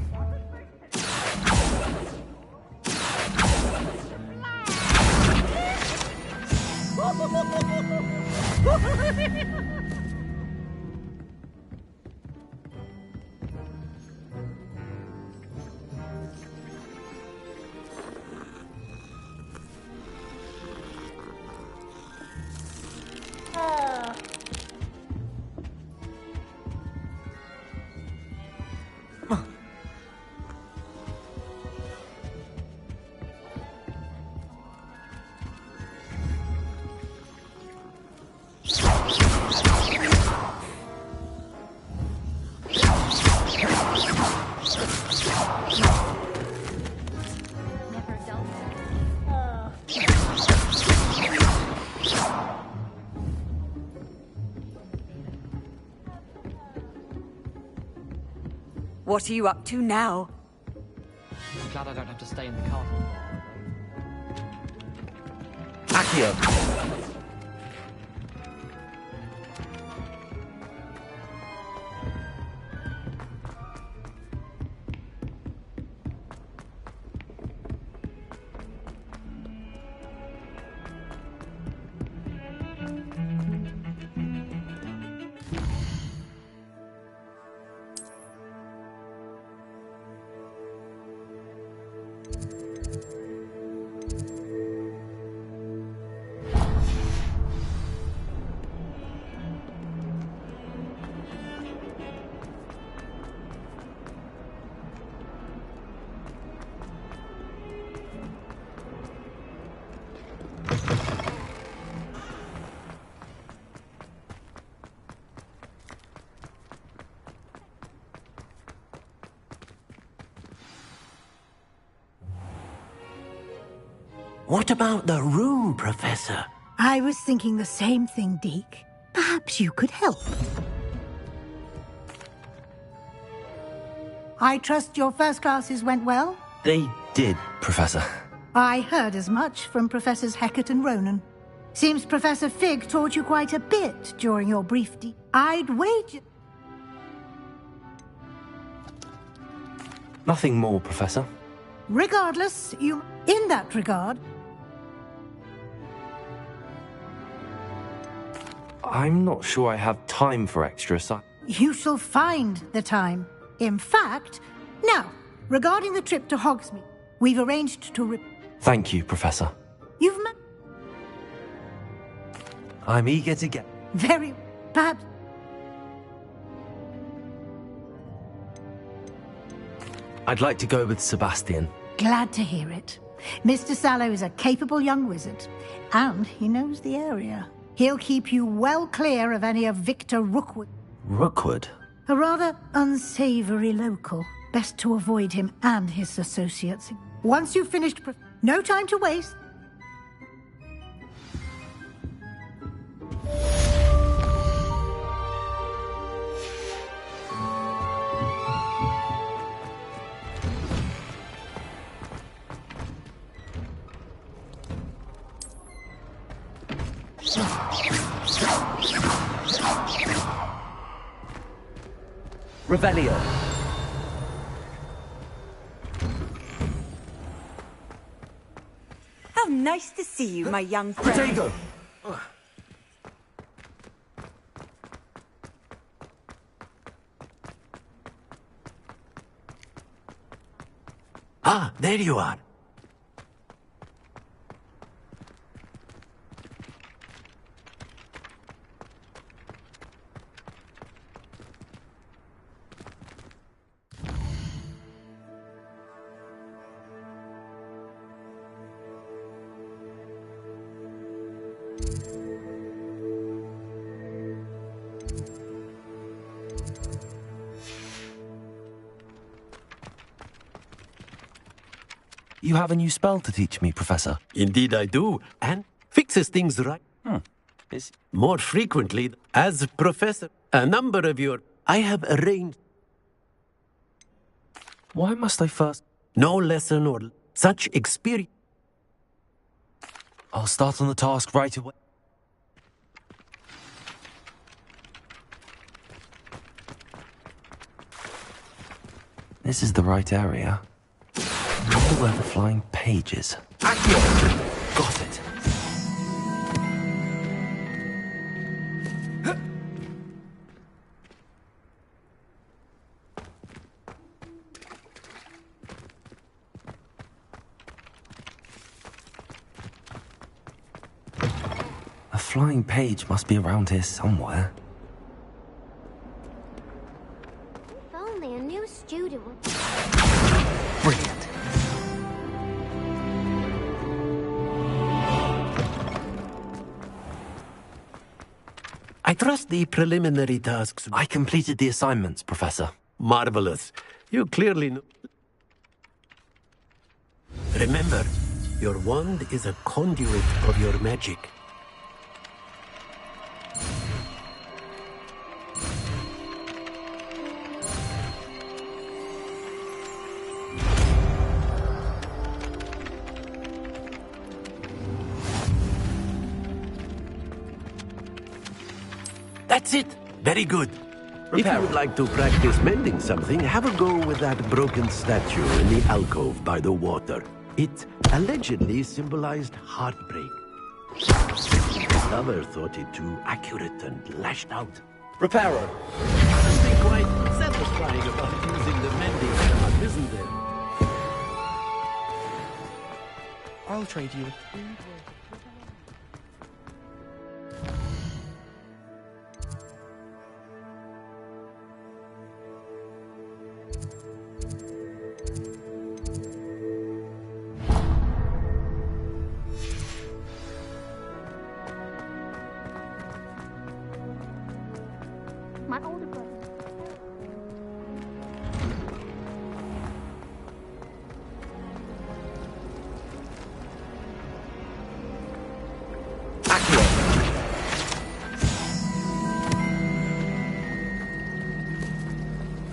What are you up to now?
I'm glad I don't have to stay in the castle.
Accio.
What about the room, Professor?
I was thinking the same thing, Deke. Perhaps you could help. I trust your first classes went well?
They did, Professor.
I heard as much from Professors Hecat and Ronan. Seems Professor Fig taught you quite a bit during your brief I'd wager...
Nothing more, Professor.
Regardless, in that regard...
I'm not sure I have time for extra
You shall find the time. In fact, now, regarding the trip to Hogsmeade, we've arranged to...
Thank you, Professor.
You've
I'm eager to get...
Very... perhaps...
I'd like to go with Sebastian.
Glad to hear it. Mr. Sallow is a capable young wizard, and he knows the area. He'll keep you well clear of any of Victor Rookwood.
Rookwood?
A rather unsavory local. Best to avoid him and his associates. Once you've finished... No time to waste.
Revelio.
How nice to see you, my young friend.
Protego!
Ah, there you are.
You have a new spell to teach me, Professor.
Indeed I do, and fixes things right. More frequently, as Professor, a number of your... I have arranged...
Why must I first...
No lesson or such experience.
I'll start on the task right away. This is the right area. I wonder where the flying page is. Got it. A flying page must be around here somewhere.
If only a new student would...
Brilliant.
I trust the preliminary tasks...
I completed the assignments, Professor.
Marvelous. You clearly know... Remember, your wand is a conduit of your magic. That's it. Very good. If you would like to practice mending something, have a go with that broken statue in the alcove by the water. It allegedly symbolized heartbreak. The lover thought it too accurate and lashed out.
Reparo.
Something quite satisfying about using the mending hammer, isn't there?
I'll trade you.
My older brother.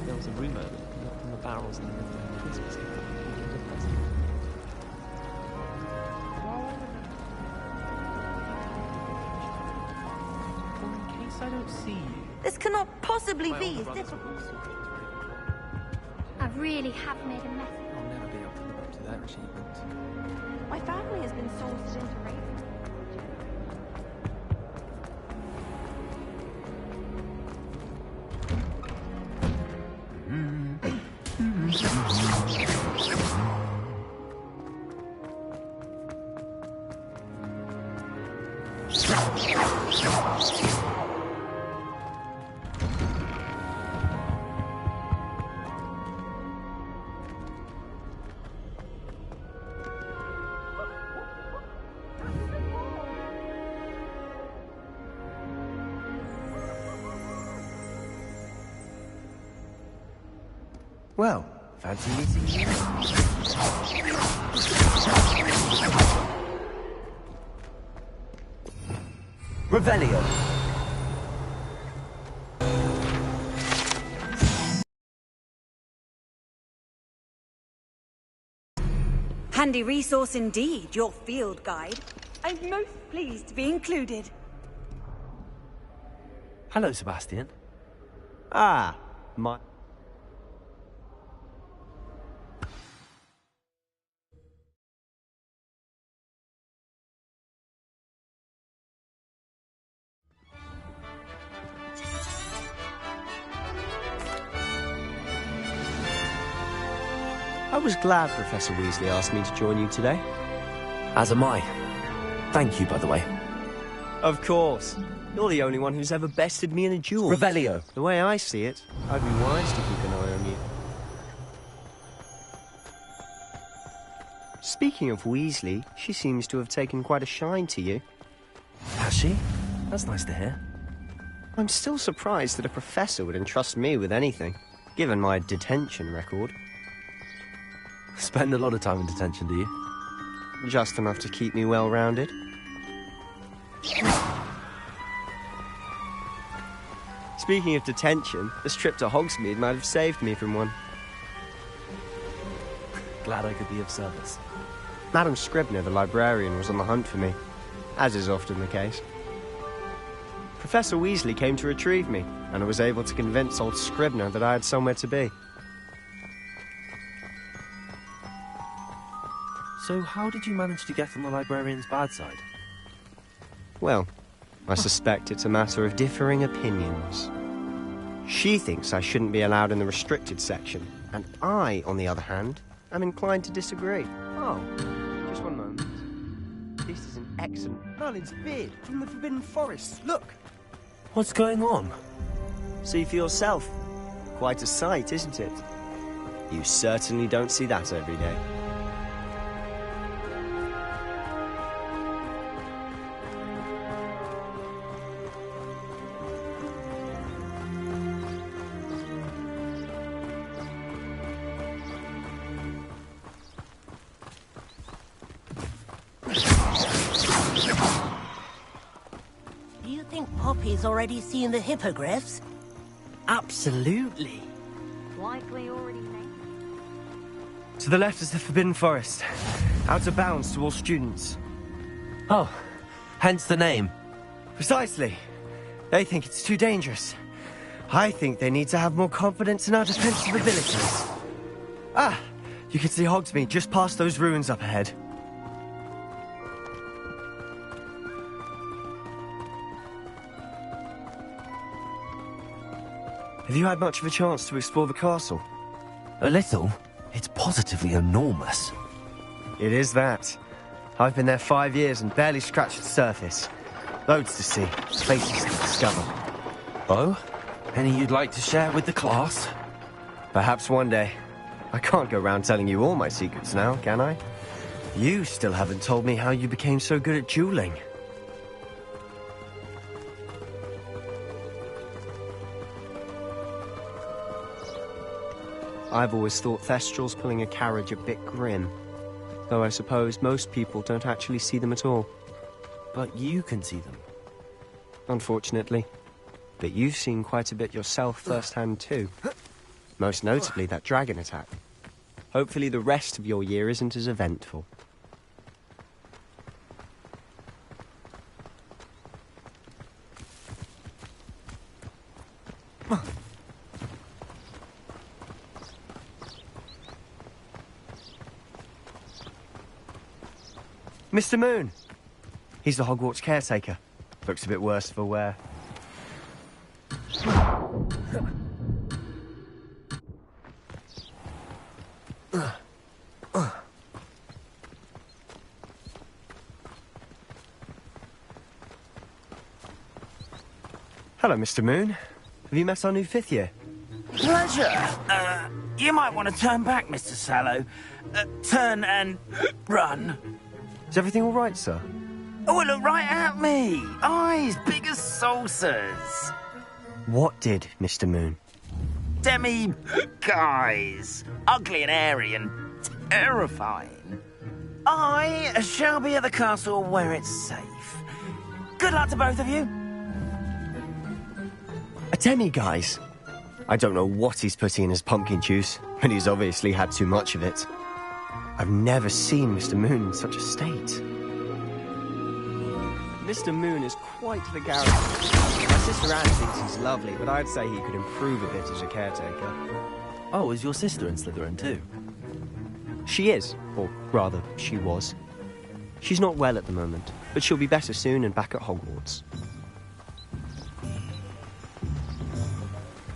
There was a rumor that from the barrels in the middle of Christmas came out. Well, in case I don't see you.
This cannot possibly be as difficult.
I really have made a mess.
I'll never be able to live up to that achievement.
My family has been sourced into rape.
Well, fancy meeting you. Revelio.
Handy resource indeed, your field guide. I'm most pleased to be included.
Hello, Sebastian.
Ah, my... I was glad Professor Weasley asked me to join you today.
As am I. Thank you, by the way.
Of course. You're the only one who's ever bested me in a duel.
Revelio.
The way I see it, I'd be wise to keep an eye on you. Speaking of Weasley, she seems to have taken quite a shine to you.
Has she? That's nice to hear.
I'm still surprised that a professor would entrust me with anything, given my detention record.
Spend a lot of time in detention, do you?
Just enough to keep me well-rounded. Speaking of detention, this trip to Hogsmeade might have saved me from one.
Glad I could be of service.
Madam Scribner, the librarian, was on the hunt for me, as is often the case. Professor Weasley came to retrieve me, and I was able to convince old Scribner that I had somewhere to be.
So how did you manage to get on the librarian's bad side?
Well, I suspect it's a matter of differing opinions. She thinks I shouldn't be allowed in the restricted section, and I, on the other hand, am inclined to disagree. Oh, just one moment. This is an excellent... Merlin's beard from the Forbidden Forest, look!
What's going on?
See for yourself. Quite a sight, isn't it? You certainly don't see that every day.
Poppy's already seen the hippogriffs?
Absolutely.
Likely already named.
To the left is the Forbidden Forest. Out of bounds to all students.
Oh, hence the name.
Precisely. They think it's too dangerous. I think they need to have more confidence in our defensive abilities. Ah, you can see Hogsmeade just past those ruins up ahead. Have you had much of a chance to explore the castle?
A little. It's positively enormous.
It is that. I've been there 5 years and barely scratched the surface. Loads to see, places to discover.
Oh? Any you'd like to share with the class?
Perhaps one day. I can't go around telling you all my secrets now, can I? You still haven't told me how you became so good at dueling. I've always thought Thestrals pulling a carriage a bit grim. Though I suppose most people don't actually see them at all.
But you can see them.
Unfortunately. But you've seen quite a bit yourself firsthand too. Most notably that dragon attack. Hopefully the rest of your year isn't as eventful. Mr. Moon! He's the Hogwarts caretaker. Looks a bit worse for wear. Hello, Mr. Moon. Have you met our new 5th year?
Pleasure. You might want to turn back, Mr. Sallow. Turn and run.
Is everything all right, sir?
Oh, look right at me. Eyes big as saucers.
What did, Mr. Moon?
Guys. Ugly and airy and terrifying. I shall be at the castle where it's safe. Good luck to both of you.
A demi-guise? I don't know what he's putting in his pumpkin juice, but he's obviously had too much of it. I've never seen Mr. Moon in such a state. Mr. Moon is quite the character. sister Anne thinks he's lovely, but I'd say he could improve a bit as a caretaker.
Oh, is your sister in Slytherin too?
She is, or rather, she was. She's not well at the moment, but she'll be better soon and back at Hogwarts.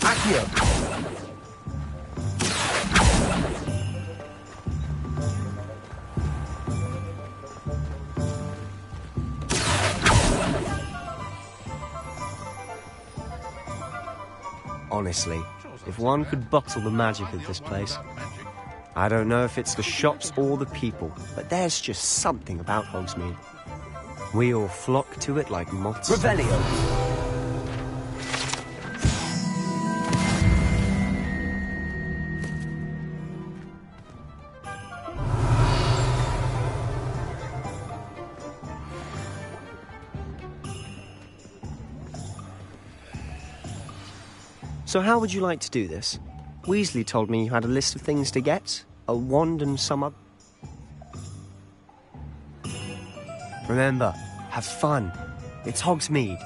Accio!
Honestly, if one could bottle the magic of this place. I don't know if it's the shops or the people, but there's just something about Hogsmeade. We all flock to it like moths.
Revelio!
So how would you like to do this? Weasley told me you had a list of things to get. A wand and some other... Remember, have fun. It's Hogsmeade.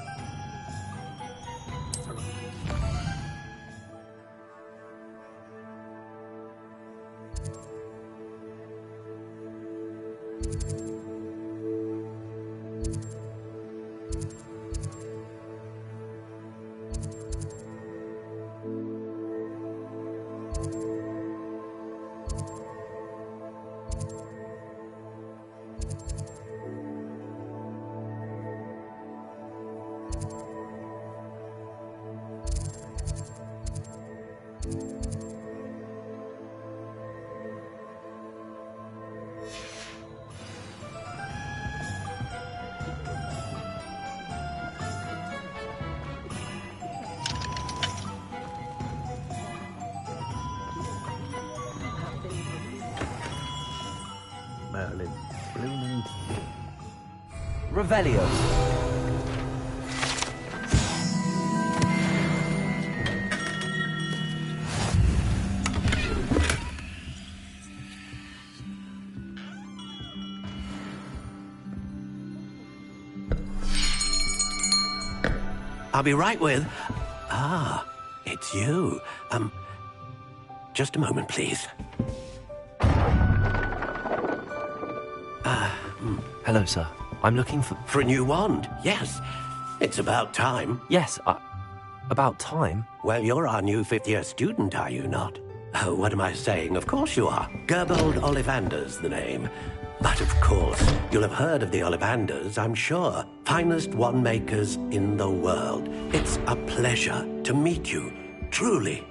Merlin. Blooming... Revelio.
I'll be right with... Ah, it's you. Just a moment, please.
Hello, sir. I'm looking for...
For a new wand, yes. It's about time.
Yes, about time?
Well, you're our new fifth-year student, are you not? Oh, what am I saying? Of course you are. Gerbold Ollivander's the name. But of course, you'll have heard of the Ollivanders, I'm sure. Finest wand makers in the world. It's a pleasure to meet you, truly.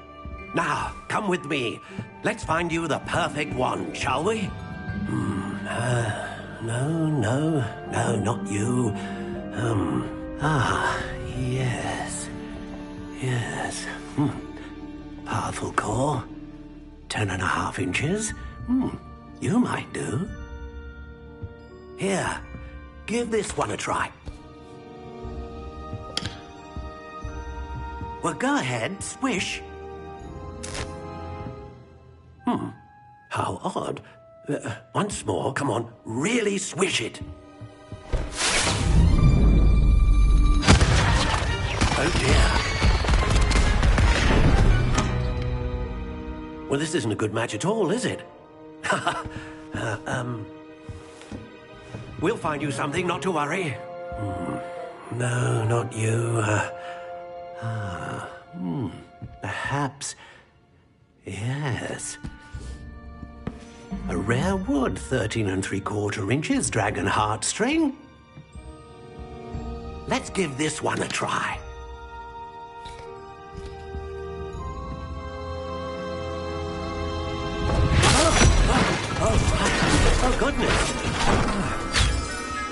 Now, come with me. Let's find you the perfect wand, shall we? No, not you. Yes. Powerful core. 10.5 inches. You might do. Here, give this one a try. Well, go ahead, swish. How odd. Once more, come on, really swish it. Oh dear. Well, this isn't a good match at all, is it? We'll find you something, not to worry. No, not you. Perhaps... Yes. A rare wood, 13 3/4 inches, dragon heartstring. Let's give this one a try. Oh, goodness.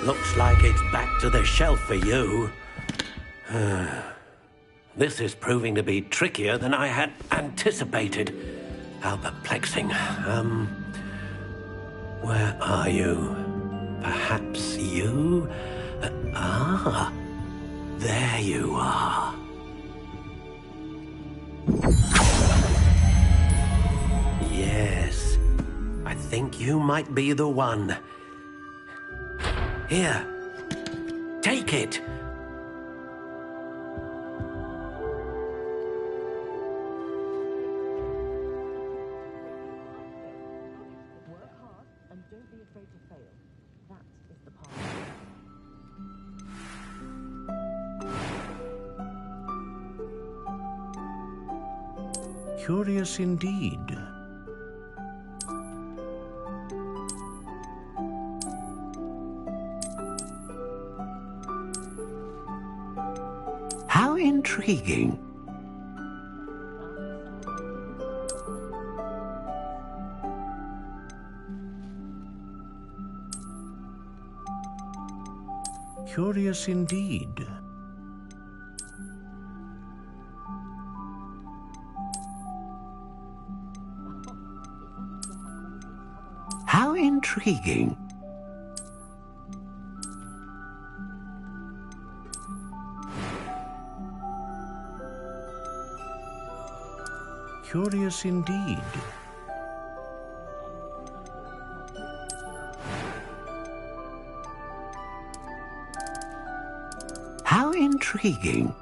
Looks like it's back to the shelf for you. This is proving to be trickier than I had anticipated. How perplexing. Where are you? Perhaps you? There you are. Yes, I think you might be the one. Here, take it.
Curious indeed.
How intriguing.
Curious indeed.
How intriguing.
Curious indeed.
How intriguing.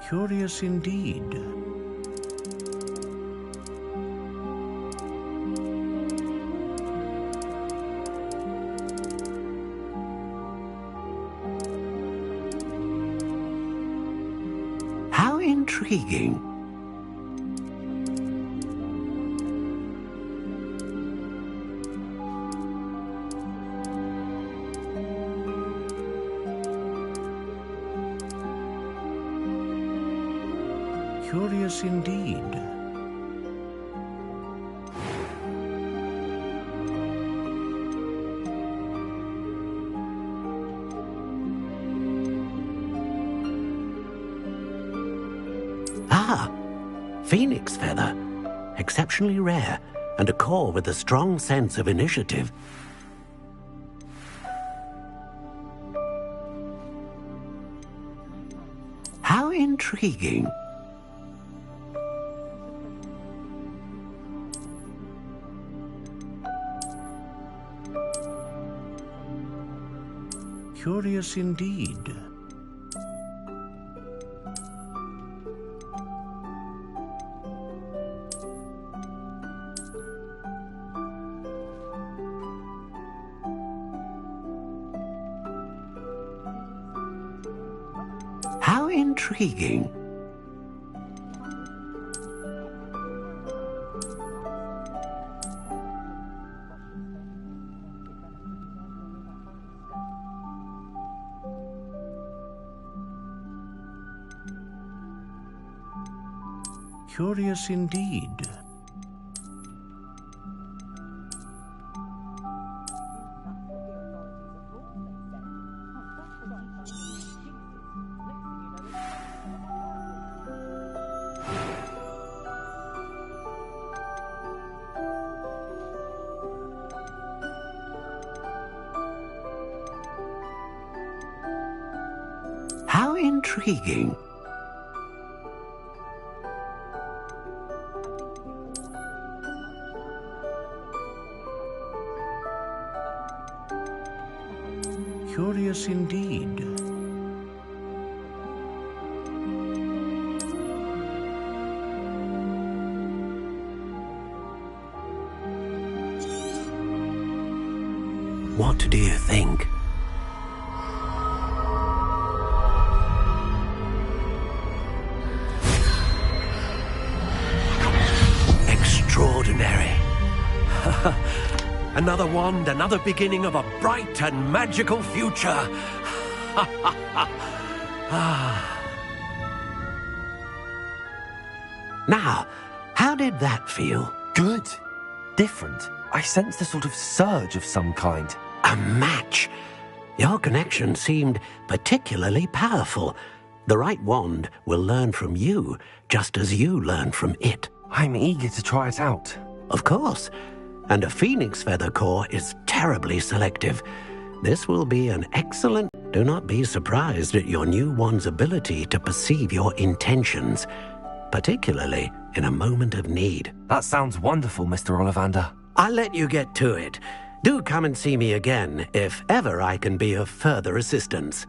Curious indeed.
How intriguing.
Curious indeed.
Ah, phoenix feather. Exceptionally rare, and a core with a strong sense of initiative. How intriguing.
Curious indeed.
How intriguing.
Curious indeed.
How intriguing.
Curious indeed.
What do you think? Extraordinary. Another wand, another beginning of a bright and magical future. Now, how did that feel?
Good. Different. I sensed a sort of surge of some kind.
A match. Your connection seemed particularly powerful. The right wand will learn from you, just as you learn from it.
I'm eager to try it out.
Of course. And a phoenix feather core is terribly selective. This will be an excellent... Do not be surprised at your new wand's ability to perceive your intentions, particularly in a moment of need.
That sounds wonderful, Mr. Ollivander.
I'll let you get to it. Do come and see me again if ever I can be of further assistance.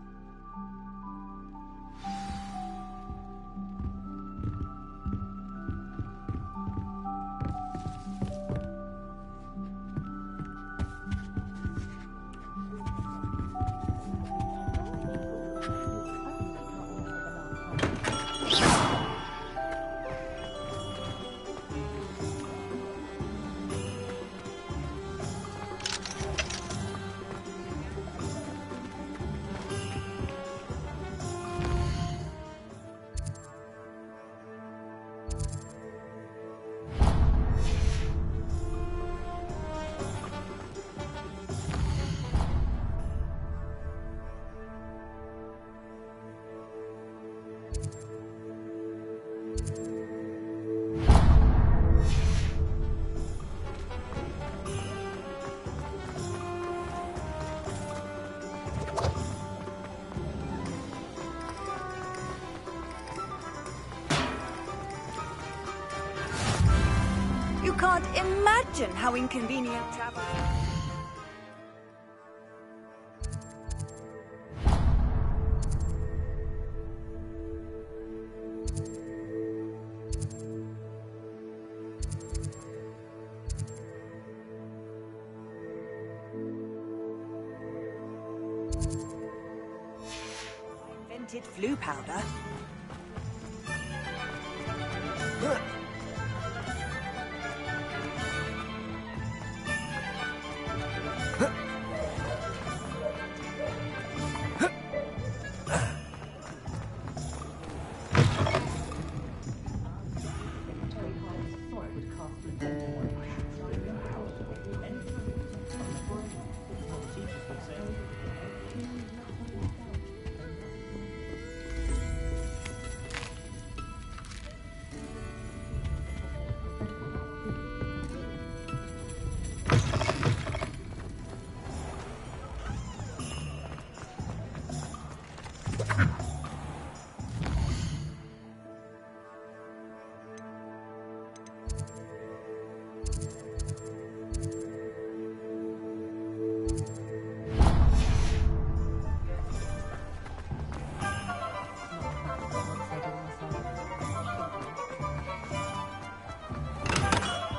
You can't imagine how inconvenient travel is. Invented flu powder.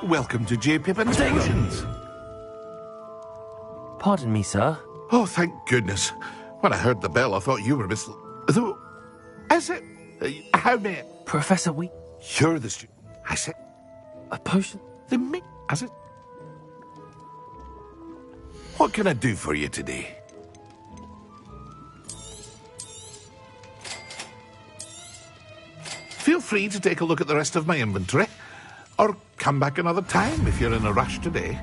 Welcome to J. Pippin's Stations.
Pardon me, sir.
Oh, thank goodness. When I heard the bell, I thought you were Miss... Though... Is it? How may...
Professor,
You're the student. I said...
A potion?
The me... Is it? What can I do for you today? Feel free to take a look at the rest of my inventory. Or come back another time if you're in a rush today.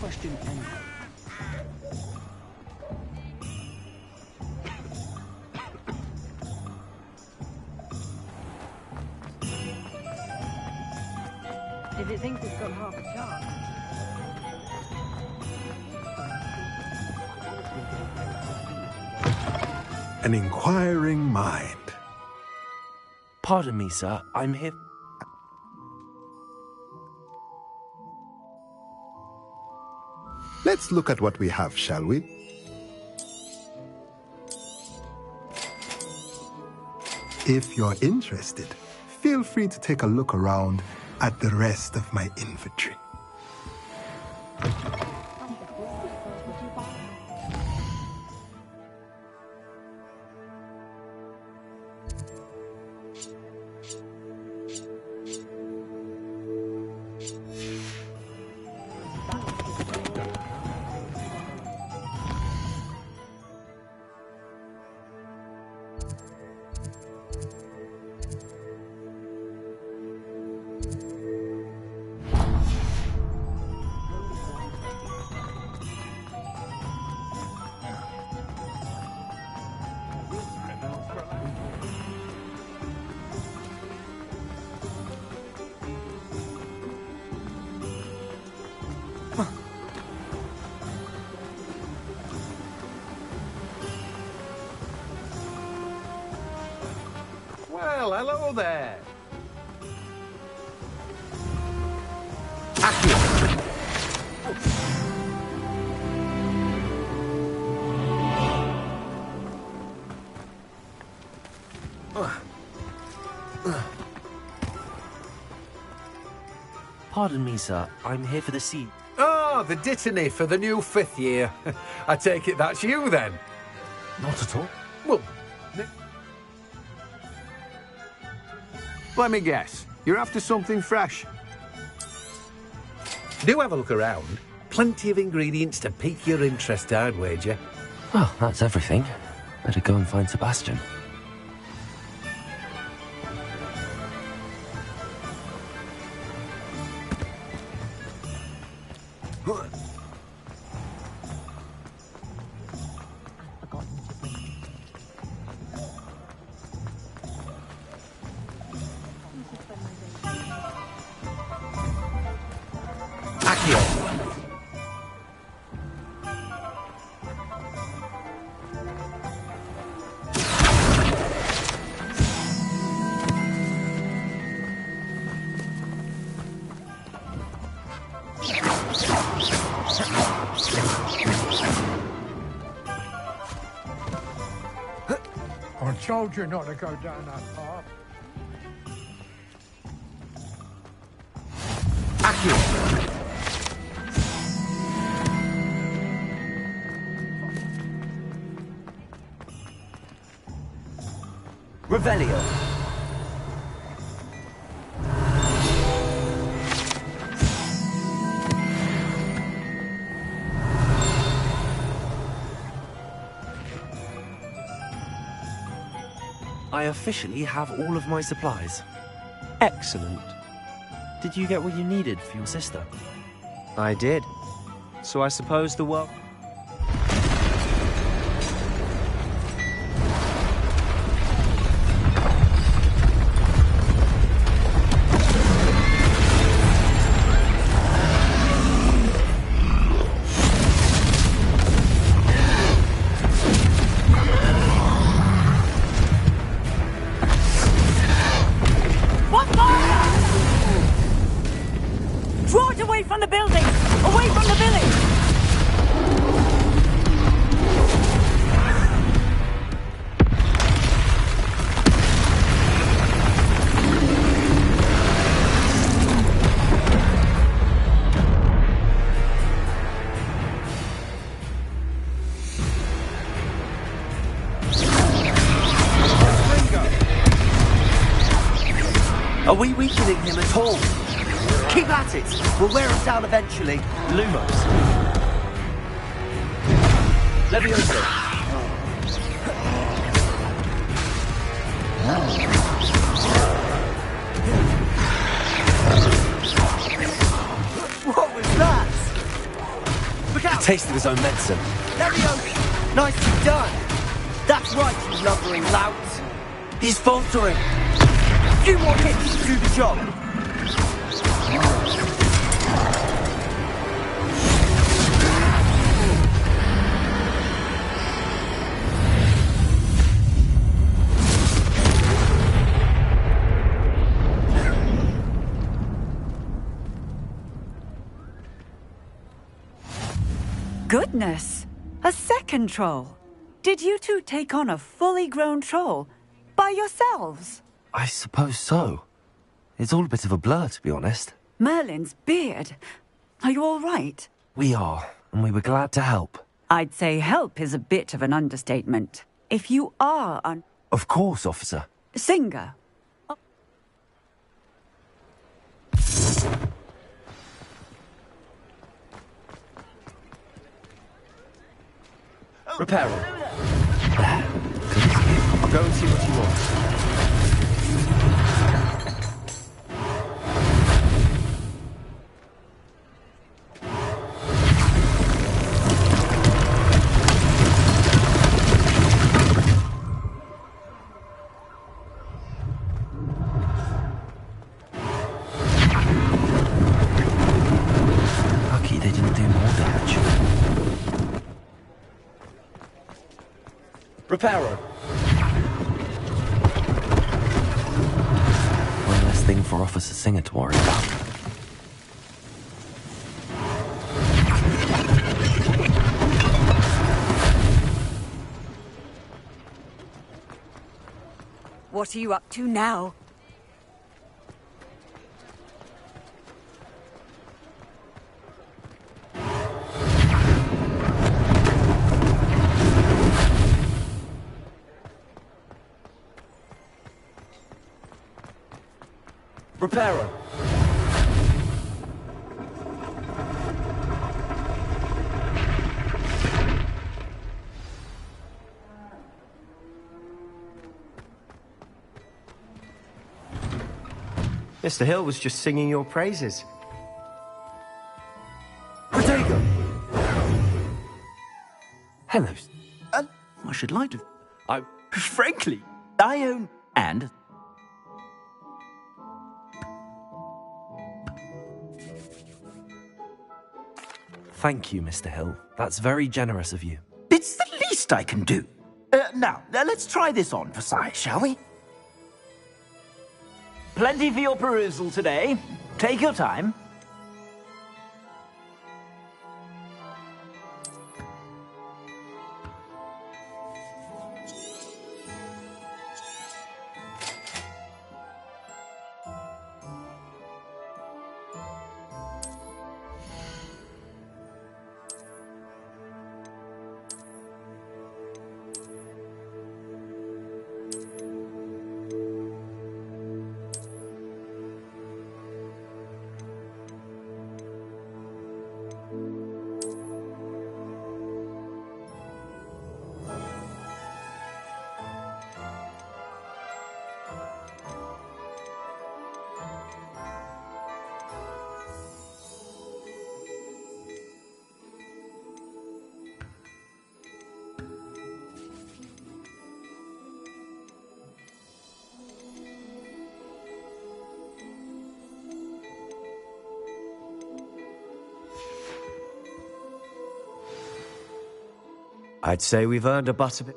Question anyone.
If it thinks it's got half a chance.
An inquiring mind.
Pardon me, sir. I'm here...
Let's look at what we have, shall we? If you're interested, feel free to take a look around at the rest of my inventory.
Well, hello there.
Pardon me, sir. I'm here for the seed.
Oh, the dittany for the new 5th year. I take it that's you, then?
Not at all.
Well, let me guess. You're after something fresh. Do have a look around. Plenty of ingredients to pique your interest, I'd wager.
Well, that's everything. Better go and find Sebastian.
I told you not to go down that path.
Revelio.
I officially have all of my supplies.
Excellent.
Did you get what you needed for your sister?
I did. So I suppose the world...
Draw it away from the building! Away from the village!
Are we weakening him at all? Keep at it! We'll wear him down eventually. Lumos. Levioso. What was that? Look out!
He tasted his own medicine.
Levioso! Nicely done! That's right, you lumbering louts! He's faltering! Few more hits to do the job!
Goodness! A second troll! Did you two take on a fully grown troll? By yourselves?
I suppose so. It's all a bit of a blur, to be honest.
Merlin's beard. Are you all right?
We are, and we were glad to help.
I'd say help is a bit of an understatement. If you are
Of course, officer.
Singer.
Repair him. There. Good as you. I'll go and see what you want.
Lucky they didn't do more damage.
Reparo.
One less thing for Officer Singer to worry about.
What are you up to now?
Reparo.
Mr. Hill was just singing your praises.
Protego!
Hello.
I should like to... Frankly, I own... And...
Thank you, Mr. Hill. That's very generous of you.
It's the least I can do. Now, let's try this on for size, shall we? Plenty for your perusal today. Take your time.
I'd say we've earned a butterbit.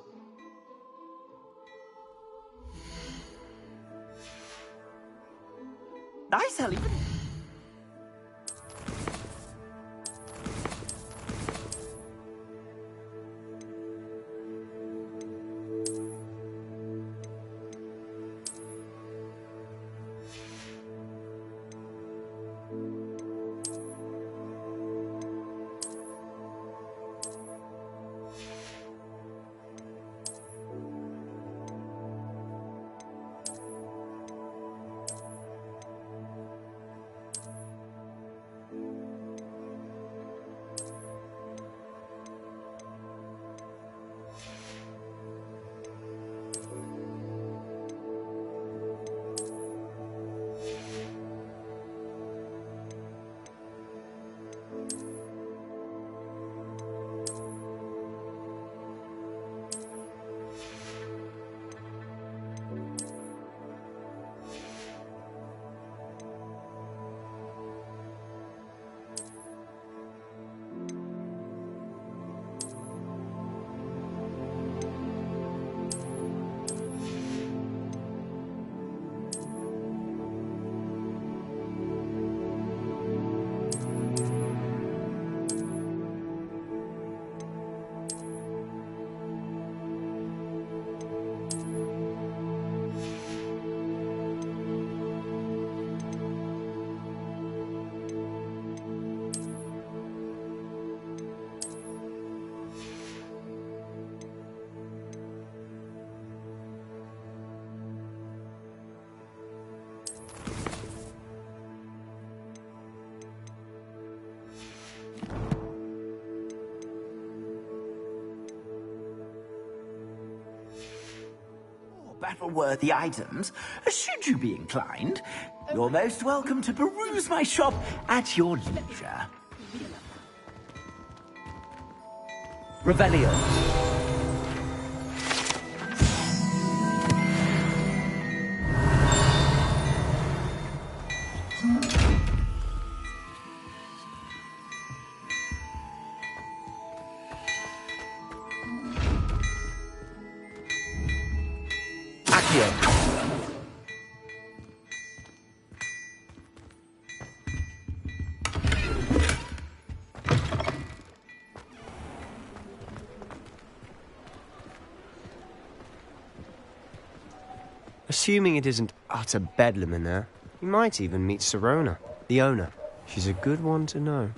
Nice, Ellie. Battle-worthy items, should you be inclined. You're most welcome to peruse my shop at your leisure.
Revelio.
Assuming it isn't utter bedlam in there, you might even meet Sirona, the owner. She's a good one to know.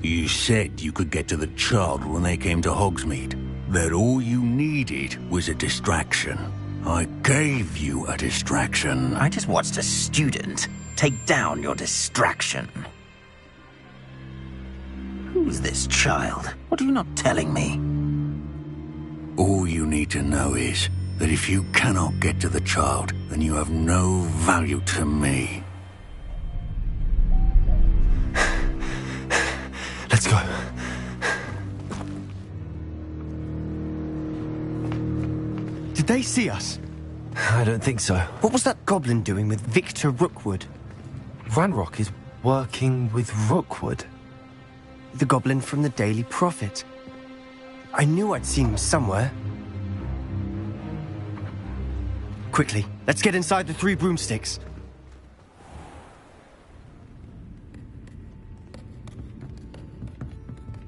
You said you could get to the child when they came to Hogsmeade,
that all you needed was a distraction. I gave you a distraction.
I just watched a student take down your distraction. Who's this child? What are you not telling me?
All you need to know is that if you cannot get to the child, then you have no value to me.
Let's go.
Did they see us?
I don't think so.
What was that goblin doing with Victor Rookwood?
Ranrock is working with Rookwood.
The goblin from the Daily Prophet. I knew I'd seen him somewhere. Quickly, let's get inside the 3 broomsticks.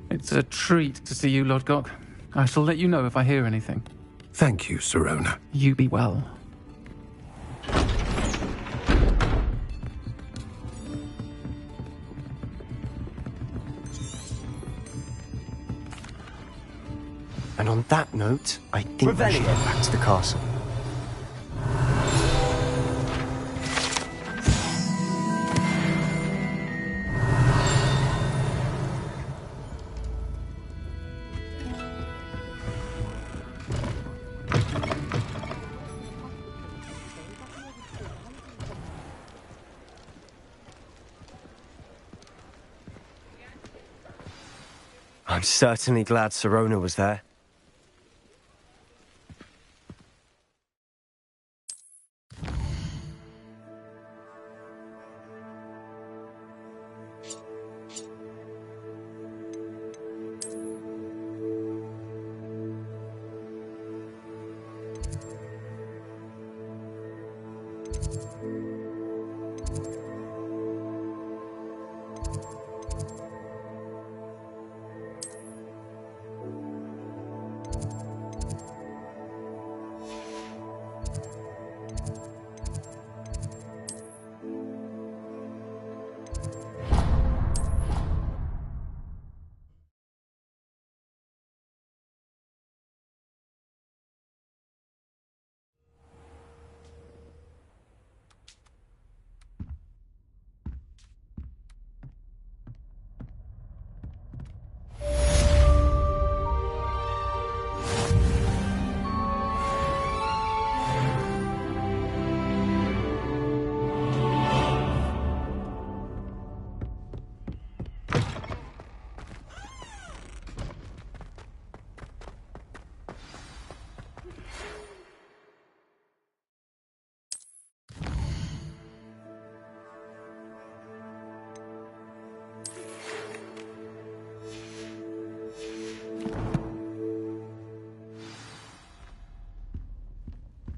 It's a treat to see you, Lodgok. I shall let you know if I hear anything.
Thank you, Sirona.
You be well.
And on that note, I think we should head back to the castle. I'm certainly glad Sirona was there.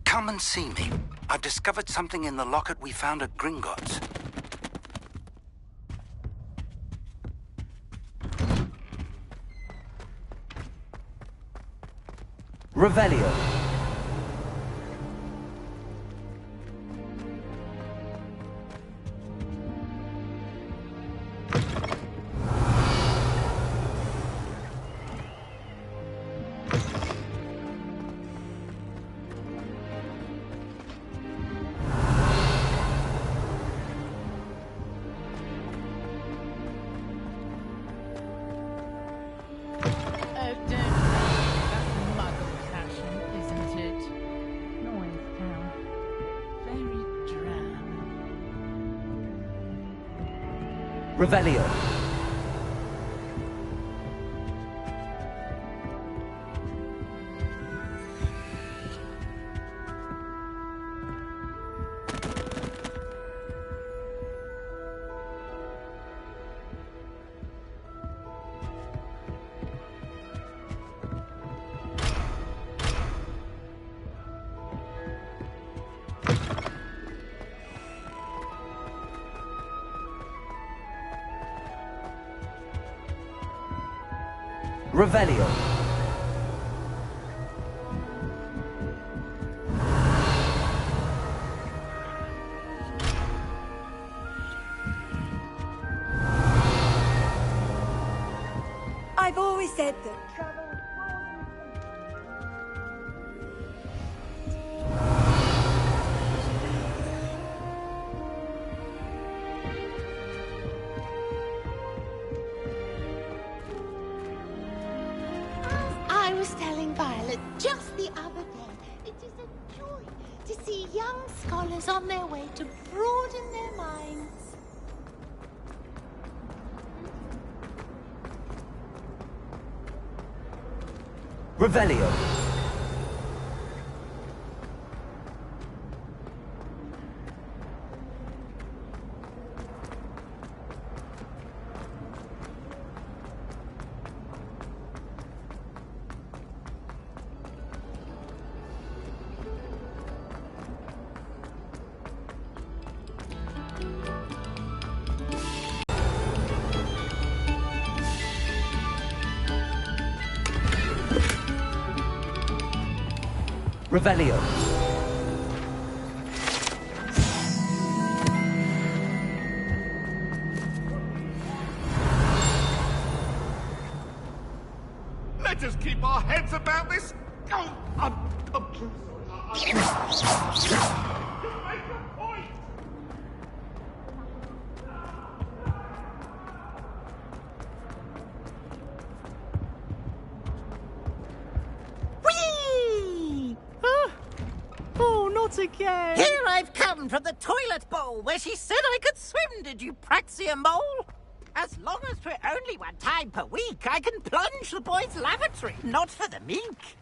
Come and see me. I've discovered something in the locket we found at Gringotts.
Revelio. Revelio. Revelio.
I've always said that travel.
was telling Violet just the other day, it is a joy to see young scholars on their way to broaden their minds.
Revelio. Revelio.
Let us keep our heads about this. Oh, I'm
Whee! Huh? Oh, not again!
Here I've come from the toilet bowl where she said I could swim, did you praxia mole? As long as we're only one time per week, I can plunge the boys' lavatory, not for the meek.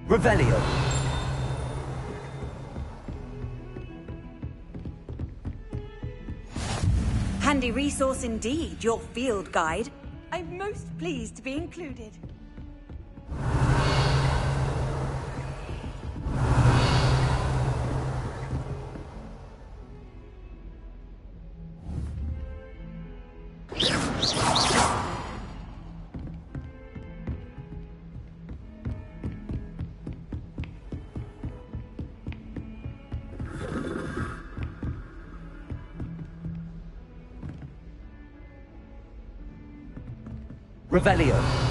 Revelio.
Handy resource indeed, your field guide. I'm most pleased to be included.
Revelio.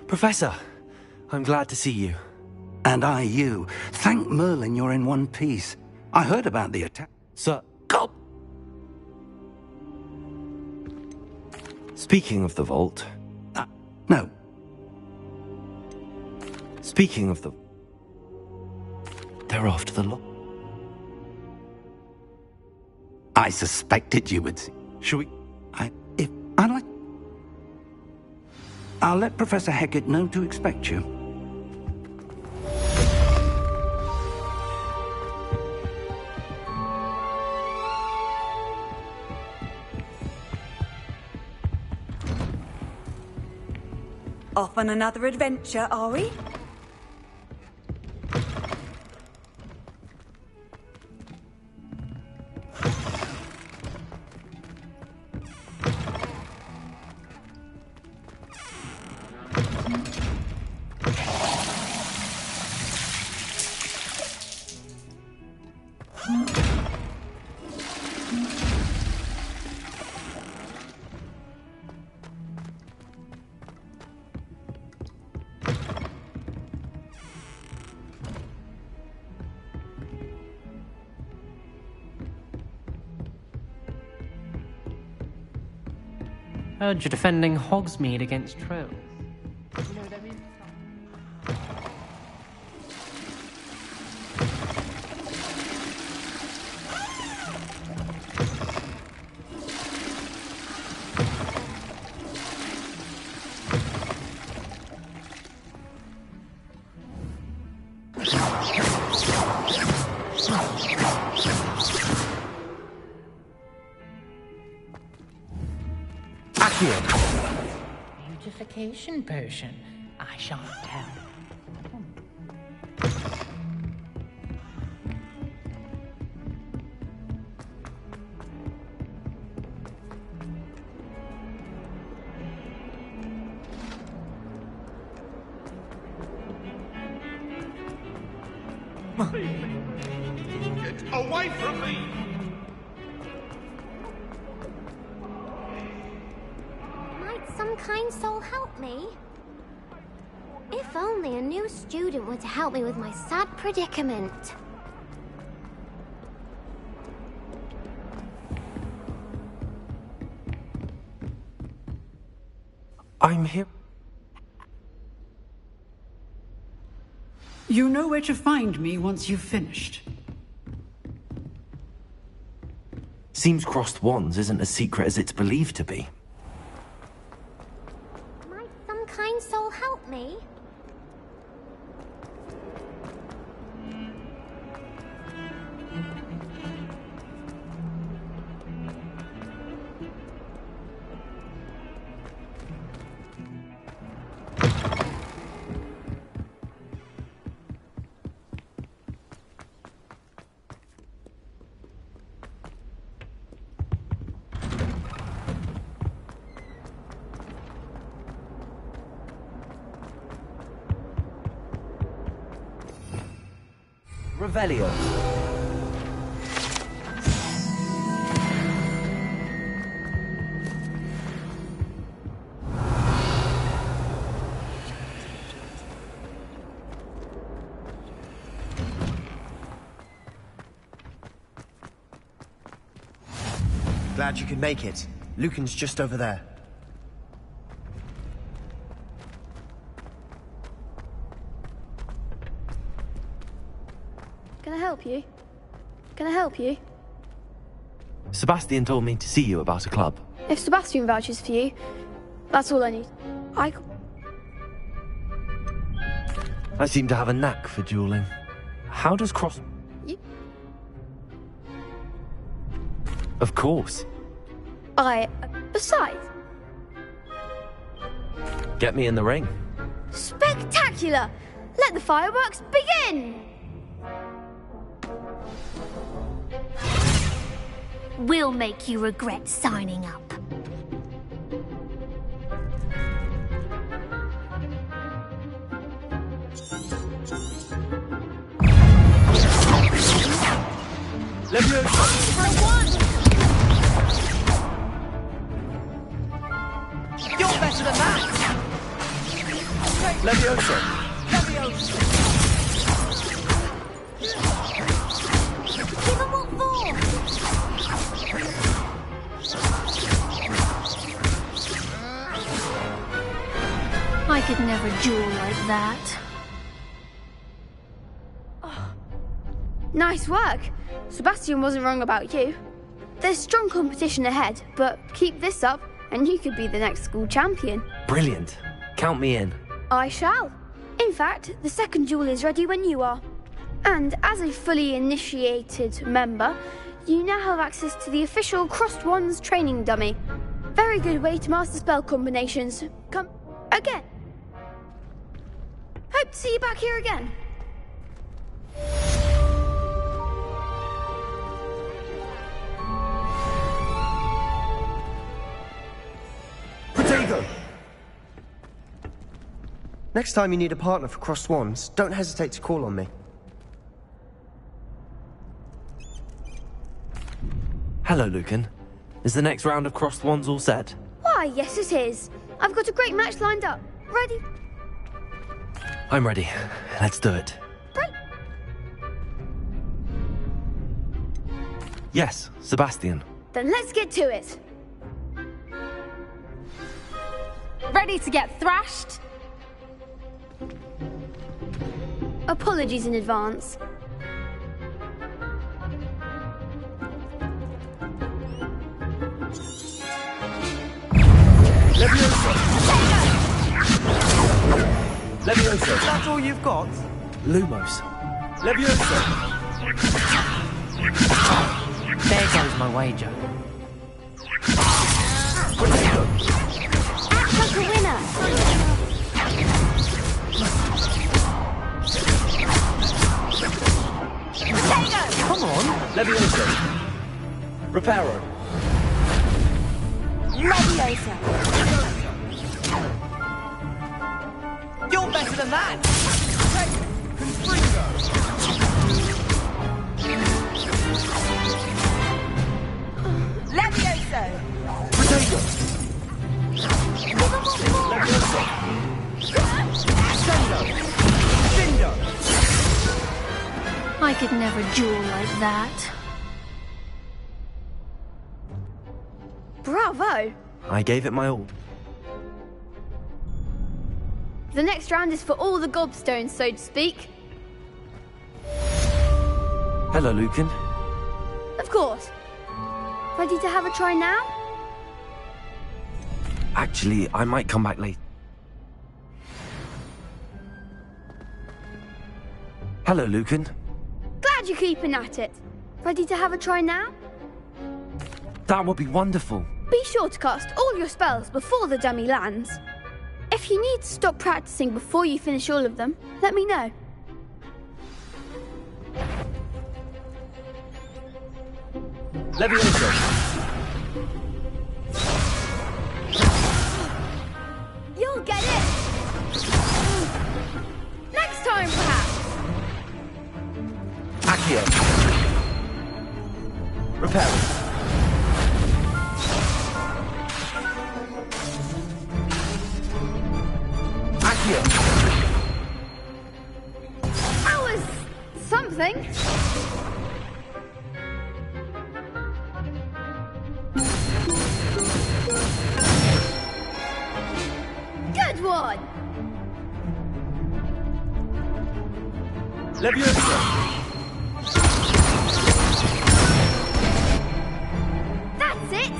Professor, I'm glad to see you.
And I you. Thank Merlin you're in one piece. I heard about the attack.
Sir.
God!
Speaking of the vault...
No.
Speaking of the... They're after the lock.
I suspected you would see.
Shall we...
I'll let Professor Hecat know to expect you.
Off on another adventure, are we?
Heard you're defending Hogsmeade against trolls.
you.
Beautification potion. I shan't tell.
Get away from me!
Might some kind soul help me? If only a new student were to help me with my sad predicament.
I'm here.
You know where to find me once you've finished.
Seems crossed wands isn't as secret as it's believed to be.
Might some kind soul help me?
Revelio.
Glad you could make it. Lucan's just over there.
Can I help you? Can I help you?
Sebastian told me to see you about a club.
If Sebastian vouches for you, that's all I need.
I seem to have a knack for dueling. How does cross... Of course.
Besides...
Get me in the ring.
Spectacular! Let the fireworks begin!
We'll make you regret signing up.
You're better than that!
Levioso!
Levioso!
Give him what for? I could never duel like that.
Nice work. Sebastian wasn't wrong about you. There's strong competition ahead, but keep this up and you could be the next school champion.
Brilliant. Count me in.
I shall. In fact, the second duel is ready when you are. And as a fully initiated member, you now have access to the official Crossed Wands training dummy. Very good way to master spell combinations. Come again. Hope to see you back here again.
Potato! Next time you need a partner for Crossed Wands, don't hesitate to call on me.
Hello, Lucan. Is the next round of Crossed Wands all set?
Why, yes it is. I've got a great match lined up. Ready?
I'm ready. Let's do it.
Right.
Yes, Sebastian.
Then let's get to it.
Ready to get thrashed?
Apologies in advance.
Levioso!
That's all you've got?
Lumos. Levioso!
There goes my wager.
Potato! Reparo.
Leviosa! You're better than that! Leviosa!
Potato.
Leviosa! Sendo! Cindo!
I could never duel like that. Bravo!
I gave it my all.
The next round is for all the gobstones, so to speak.
Hello, Lucan.
Of course. Ready to have a try now?
Actually, I might come back later. Hello, Lucan.
Glad you're keeping at it. Ready to have a try now?
That would be wonderful.
Be sure to cast all your spells before the dummy lands. If you need to stop practicing before you finish all of them, let me know.
Leviosa.
You'll get it! Next time, perhaps!
Accio. Reparo. Accio.
That was something. Good one.
Leviosa.
That's it.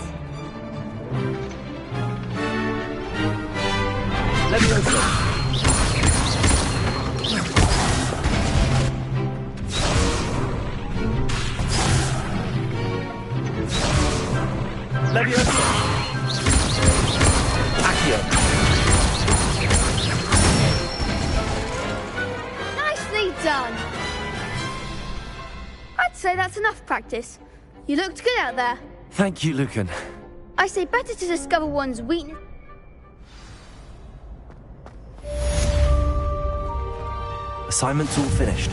Leviosa. Leviosa. Accio.
Nicely done. I'd say that's enough practice. You looked good out there.
Thank you, Lucan.
I say better to discover one's weakness.
Assignment's all finished.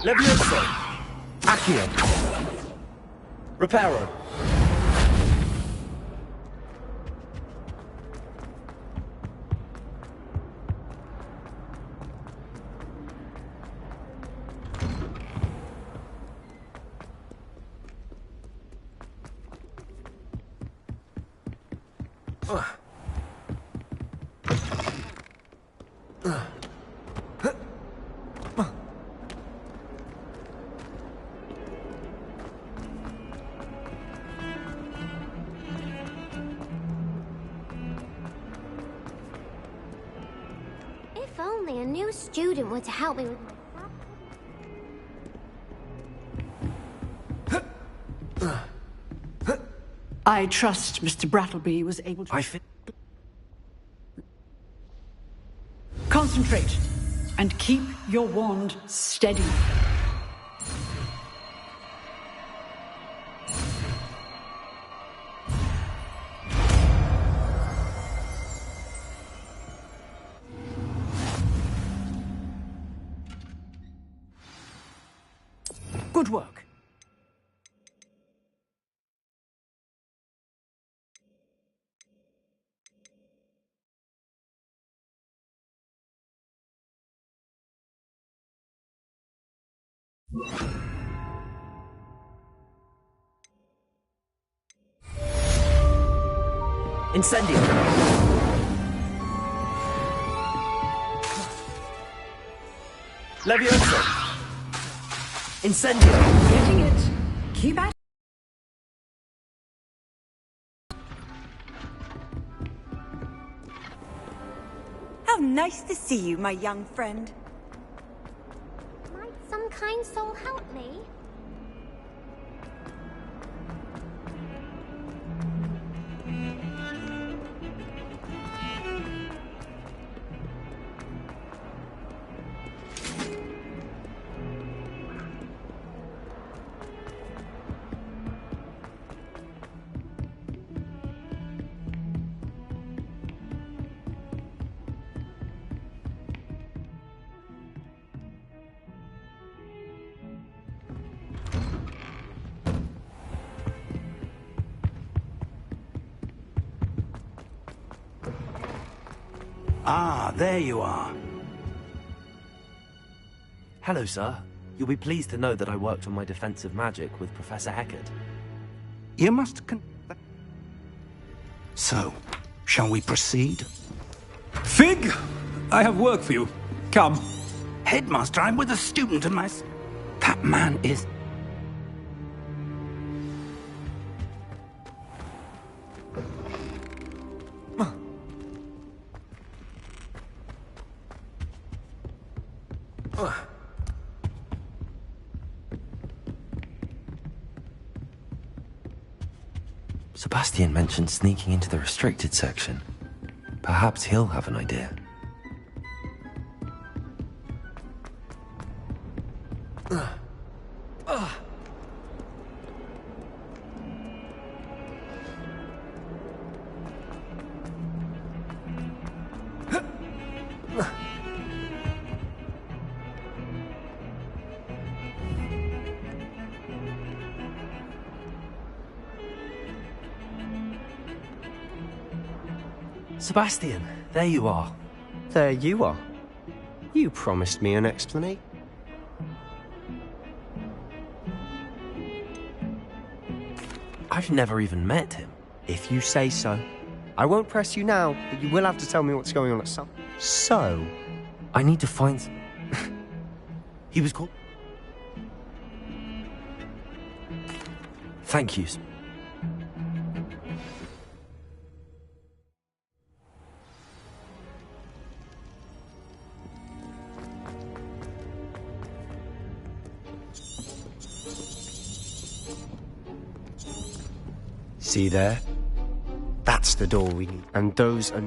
Leviosa. Accio. Reparo.
If only a new student were to help me with my...
I trust Mr. Brattleby was able to... Concentrate and keep your wand steady. Good work.
Incendio. Leviosa. Incendio.
Getting it. Keep at.
How Nice to see you, my young friend.
Might some kind soul help me?
Ah, there you are.
Hello, sir. You'll be pleased to know that I worked on my defensive magic with Professor Heckard.
You must So, shall we proceed?
Fig, I have work for you. Come.
Headmaster, I'm with a student and That man is...
Sebastian mentioned sneaking into the restricted section. Perhaps he'll have an idea. Sebastian, there you are.
There you are. You promised me an explanation.
I've never even met him.
If you say so. I won't press you now, but you will have to tell me what's going on at some... So?
I need to find... He was called... Thank you.
See there? That's the door we need. And those are...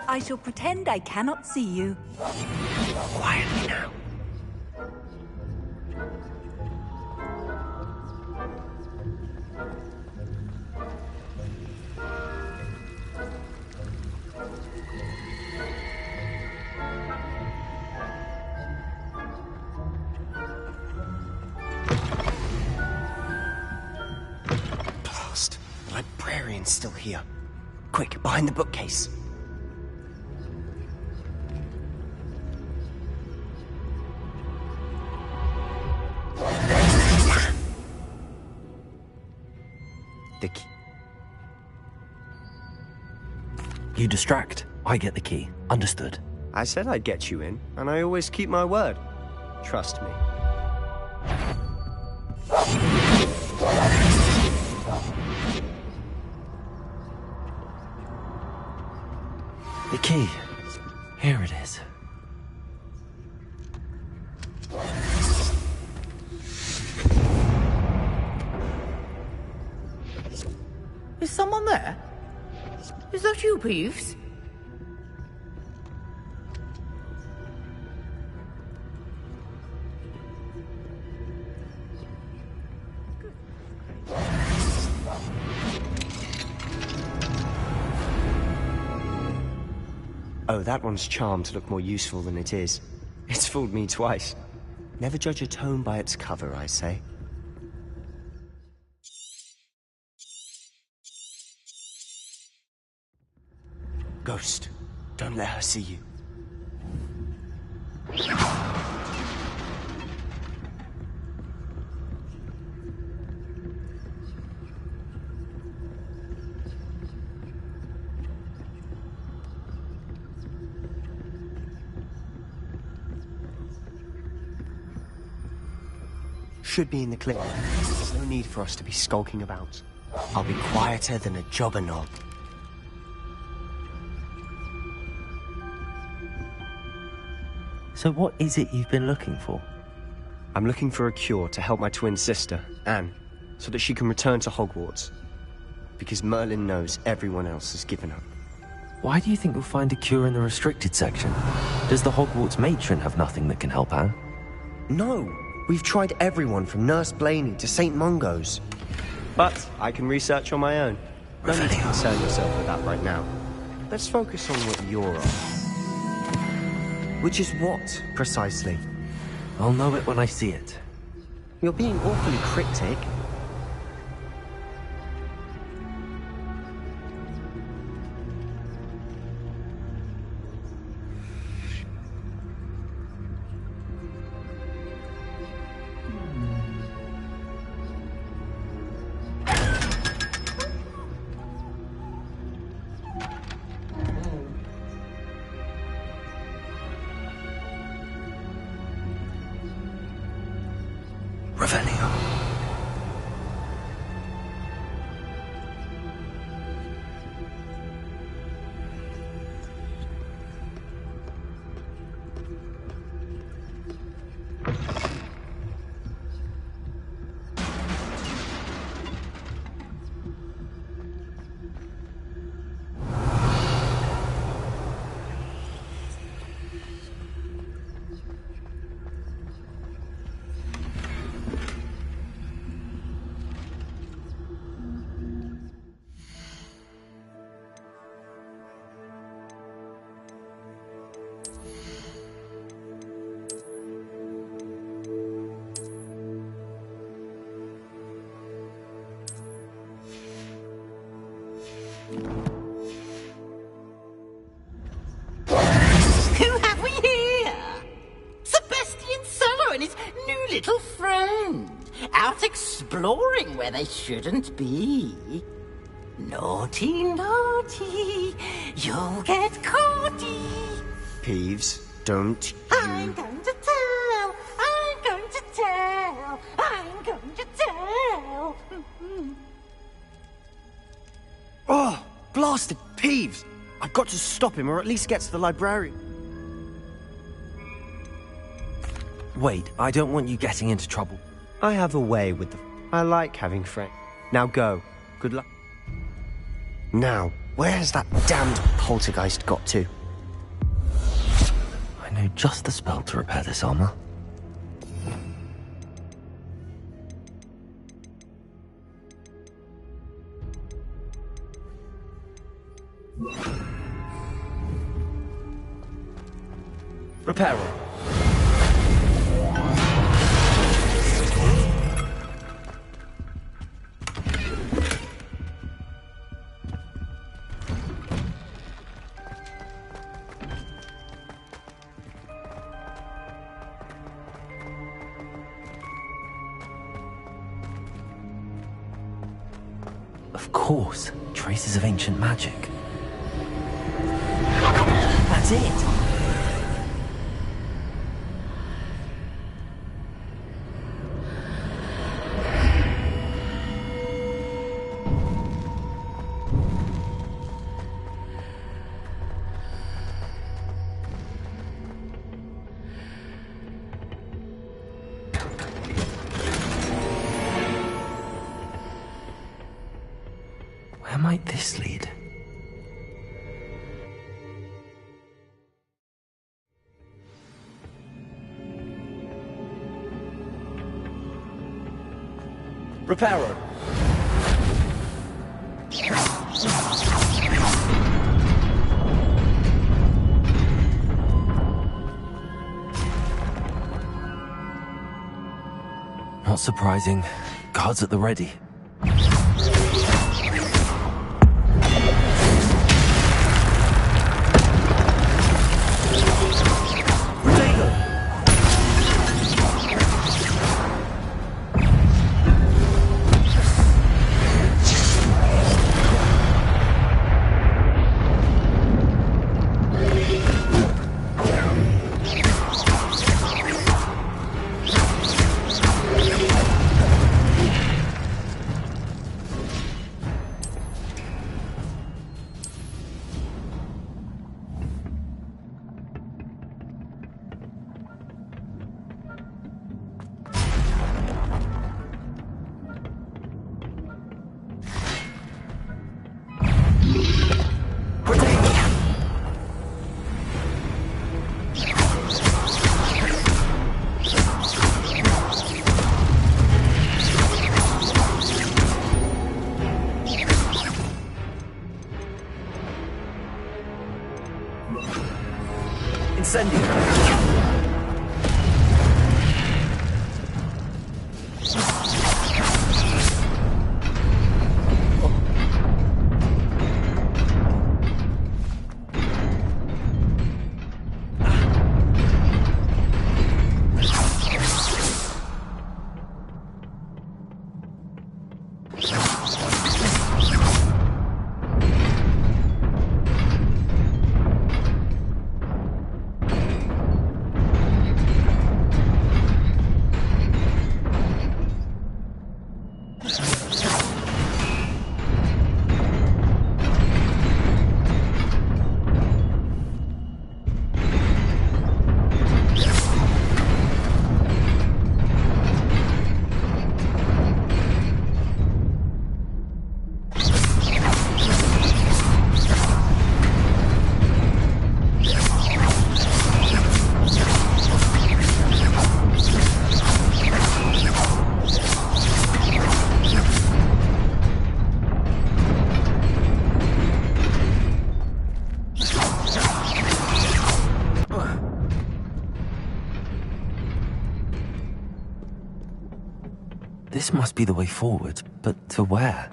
I shall pretend I cannot see you.
Quietly now.
Blast. The librarian's still here. Quick, behind the bookcase. The key.
You distract, I get the key. Understood.
I said I'd get you in, and I always keep my word. Trust me.
The key. Here it is.
Is someone there? Is that you, Peeves?
Oh, that one's charmed to look more useful than it is. It's fooled me twice. Never judge a tome by its cover, I say. Ghost, don't let her see you. Should be in the clear. There's no need for us to be skulking about. I'll be quieter than a jobber knob.
So what is it you've been looking for?
I'm looking for a cure to help my twin sister, Anne, so that she can return to Hogwarts. Because Merlin knows everyone else has given up.
Why do you think you'll find a cure in the restricted section? Does the Hogwarts matron have nothing that can help Anne?
No! We've tried everyone from Nurse Blaney to St. Mungo's. But I can research on my own. No need to concern yourself with that right now. Let's focus on what you're on. Which is what, precisely?
I'll know it when I see it.
You're being awfully cryptic.
Who have we here? Sebastian Seller and his new little friend. Out exploring where they shouldn't be. Naughty, naughty. You'll get caughty.
Peeves, don't
I'm going to tell. I'm going to tell. I'm going to tell.
Oh, blasted Peeves! I've got to stop him, or at least get to the librarian.
Wait, I don't want you getting into trouble.
I have a way with the... I like having friends. Now go. Good luck. Now, where has that damned poltergeist got to?
I know just the spell to repair this armor. Repairer. Of course, traces of ancient magic. That's it! Where might this lead? Repairer. Not surprising. Guards at the ready. This must be the way forward, but to where?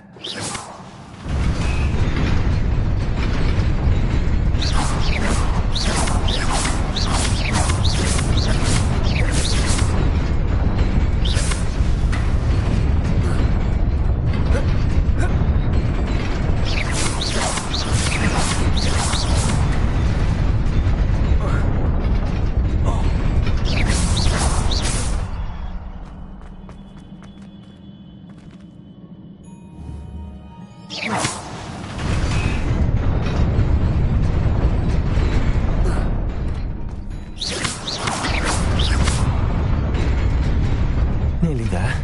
Nearly there.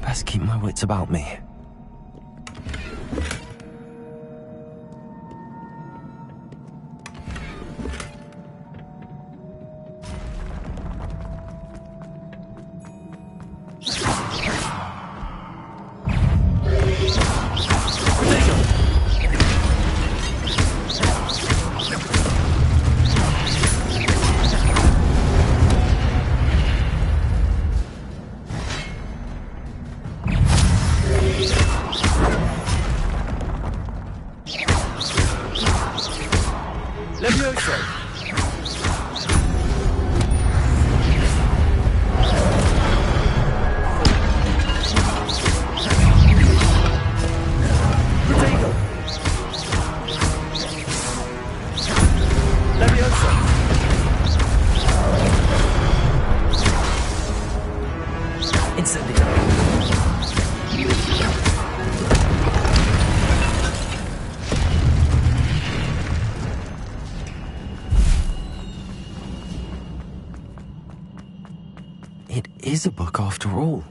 Best keep my wits about me. It is a book after all.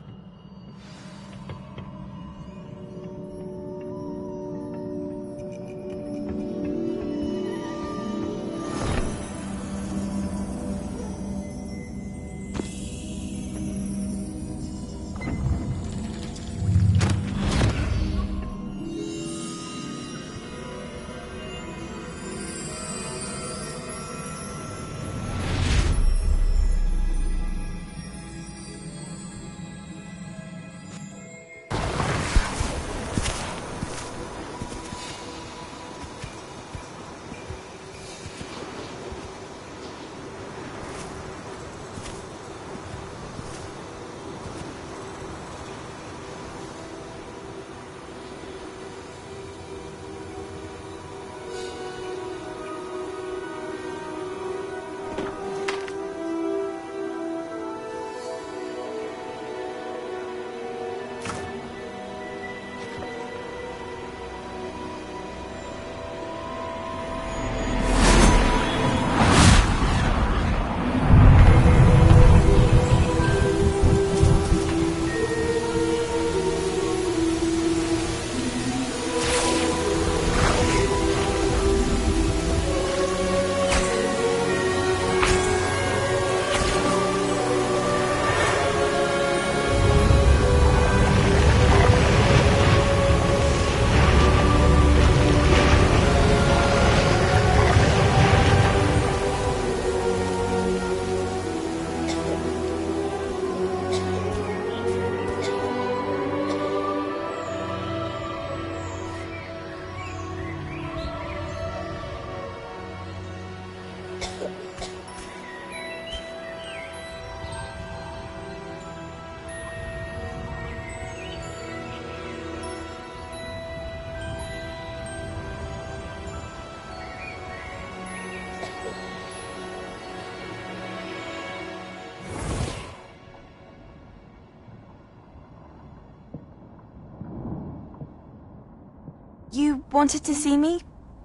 You wanted to see me?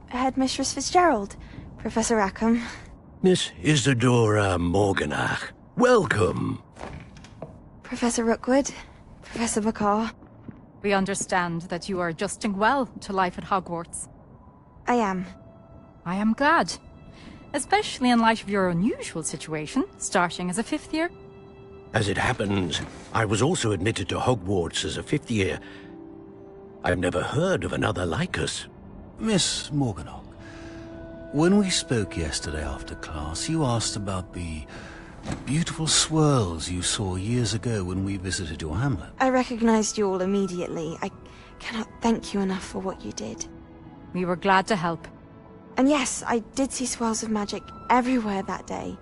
Headmistress Fitzgerald? Professor Rackham?
Miss Isadora Morganach, welcome.
Professor Rookwood? Professor Bakar?
We understand that you are adjusting well to life at Hogwarts.
I am.
I am glad. Especially in light of your unusual situation, starting as a 5th year.
As it happens, I was also admitted to Hogwarts as a 5th year. I've never heard of another like us.
Miss Morganach, when we spoke yesterday after class, you asked about the beautiful swirls you saw years ago when we visited your hamlet.
I recognized you all immediately. I cannot thank you enough for what you did.
We were glad to help.
And yes, I did see swirls of magic everywhere that day.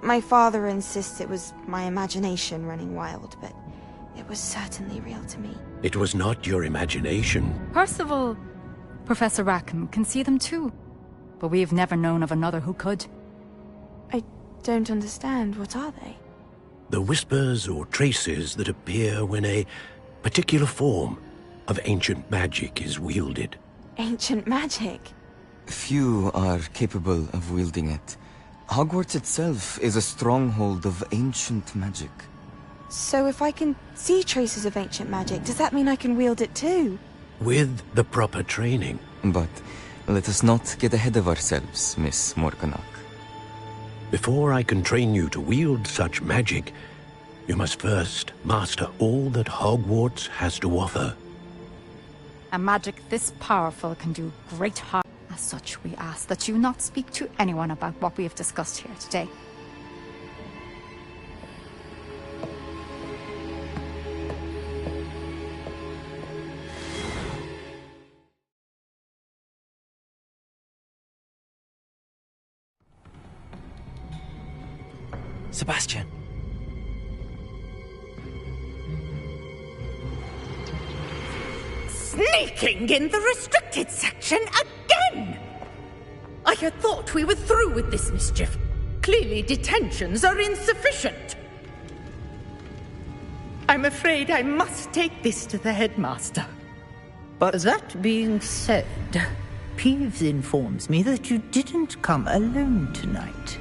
My father insists it was my imagination running wild, but it was certainly real to me.
It was not your imagination.
Percival, Professor Rackham can see them too. But we have never known of another who could.
I don't understand. What are they?
The whispers or traces that appear when a particular form of ancient magic is wielded.
Ancient magic?
Few are capable of wielding it. Hogwarts itself is a stronghold of ancient magic.
So if I can see traces of ancient magic, does that mean I can wield it too?
With the proper training.
But let us not get ahead of ourselves, Miss Morganach.
Before I can train you to wield such magic, you must first master all that Hogwarts has to offer.
A magic this powerful can do great harm. As such, we ask that you not speak to anyone about what we have discussed here today.
Sebastian.
Sneaking in the restricted section again! I had thought we were through with this mischief. Clearly detentions are insufficient. I'm afraid I must take this to the headmaster.
But that being said, Peeves informs me that you didn't come alone tonight.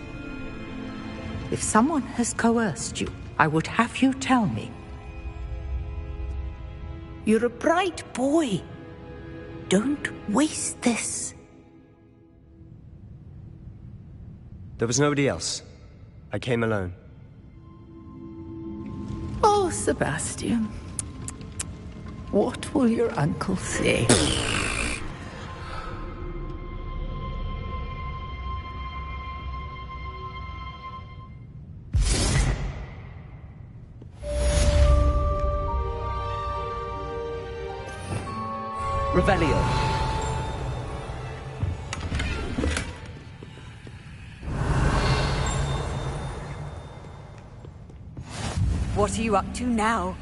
If someone has coerced you, I would have you tell me. You're a bright boy. Don't waste this.
There was nobody else. I came alone.
Oh, Sebastian. What will your uncle say?
Revelio.
What are you up to now?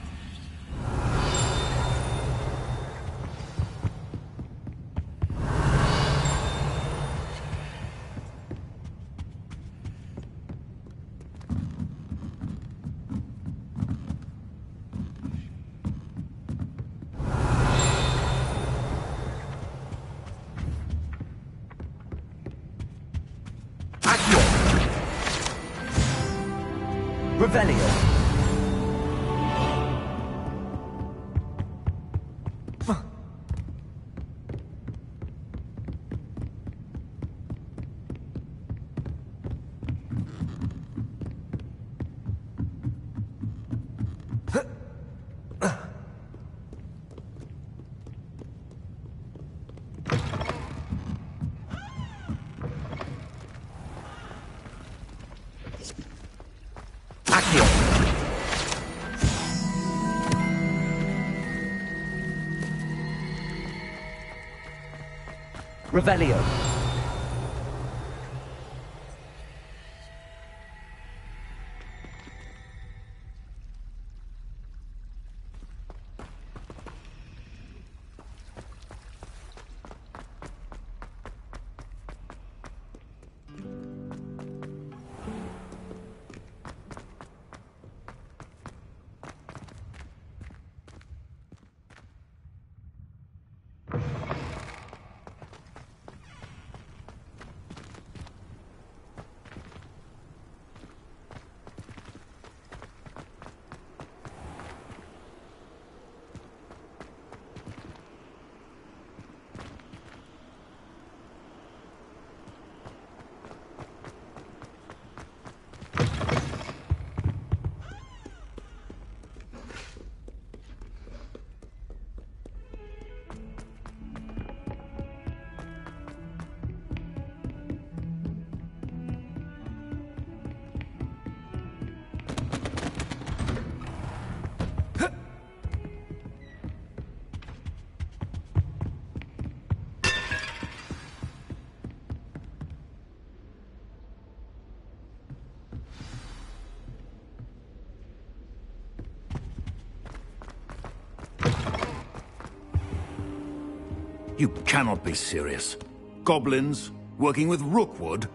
Revelio. Revelio.
You cannot be serious. Goblins working with Rookwood?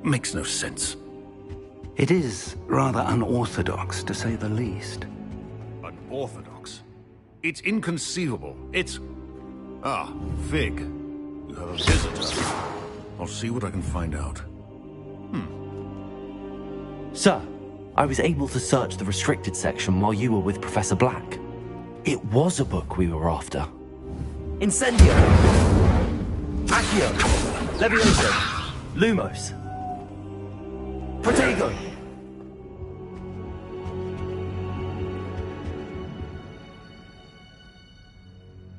Makes no sense.
It is rather unorthodox, to say the least.
Unorthodox? It's inconceivable. It's... Ah, Fig. You have a visitor. I'll see what I can find out.
Sir, I was able to search the restricted section while you were with Professor Black. It was a book we were after. Incendio! Accio! Levioso! Lumos! Protego!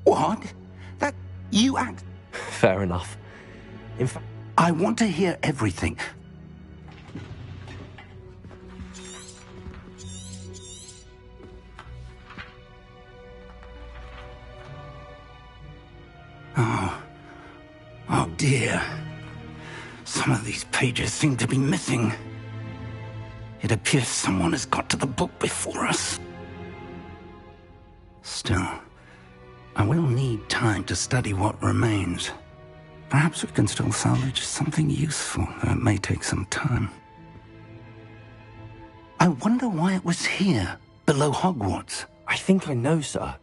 What? That... you act...
Fair enough. In fact...
I want to hear everything. Oh dear. Some of these pages seem to be missing. It appears someone has got to the book before us. Still, I will need time to study what remains. Perhaps we can still salvage something useful, though it may take some time. I wonder why it was here, below Hogwarts.
I think I know, sir.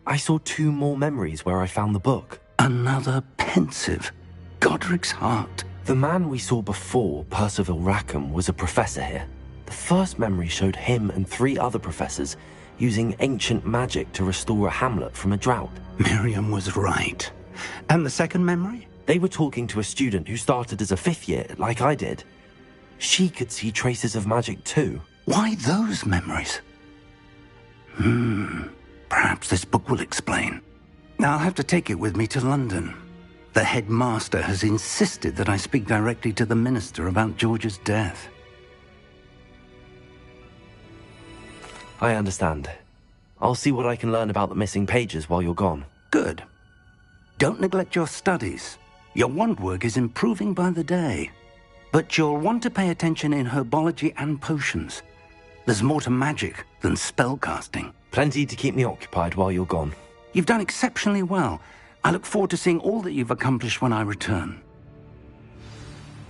I saw 2 more memories where I found the book.
Another pensive. Godric's heart.
The man we saw before, Percival Rackham, was a professor here. The first memory showed him and 3 other professors using ancient magic to restore a hamlet from a drought.
Miriam was right. And the second memory?
They were talking to a student who started as a 5th year, like I did. She could see traces of magic too.
Why those memories? Perhaps this book will explain. I'll have to take it with me to London. The headmaster has insisted that I speak directly to the minister about George's death.
I understand. I'll see what I can learn about the missing pages while you're gone.
Good. Don't neglect your studies. Your wand work is improving by the day. But you'll want to pay attention in herbology and potions. There's more to magic than spellcasting.
Plenty to keep me occupied while you're gone.
You've done exceptionally well. I look forward to seeing all that you've accomplished when I return.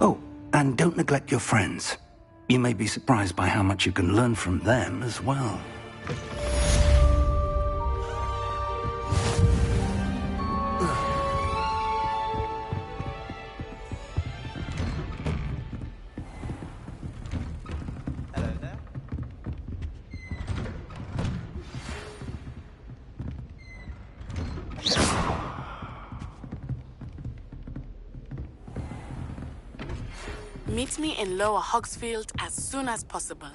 Oh, and don't neglect your friends. You may be surprised by how much you can learn from them as well.
Meet me in Lower Hogsfield as soon as possible.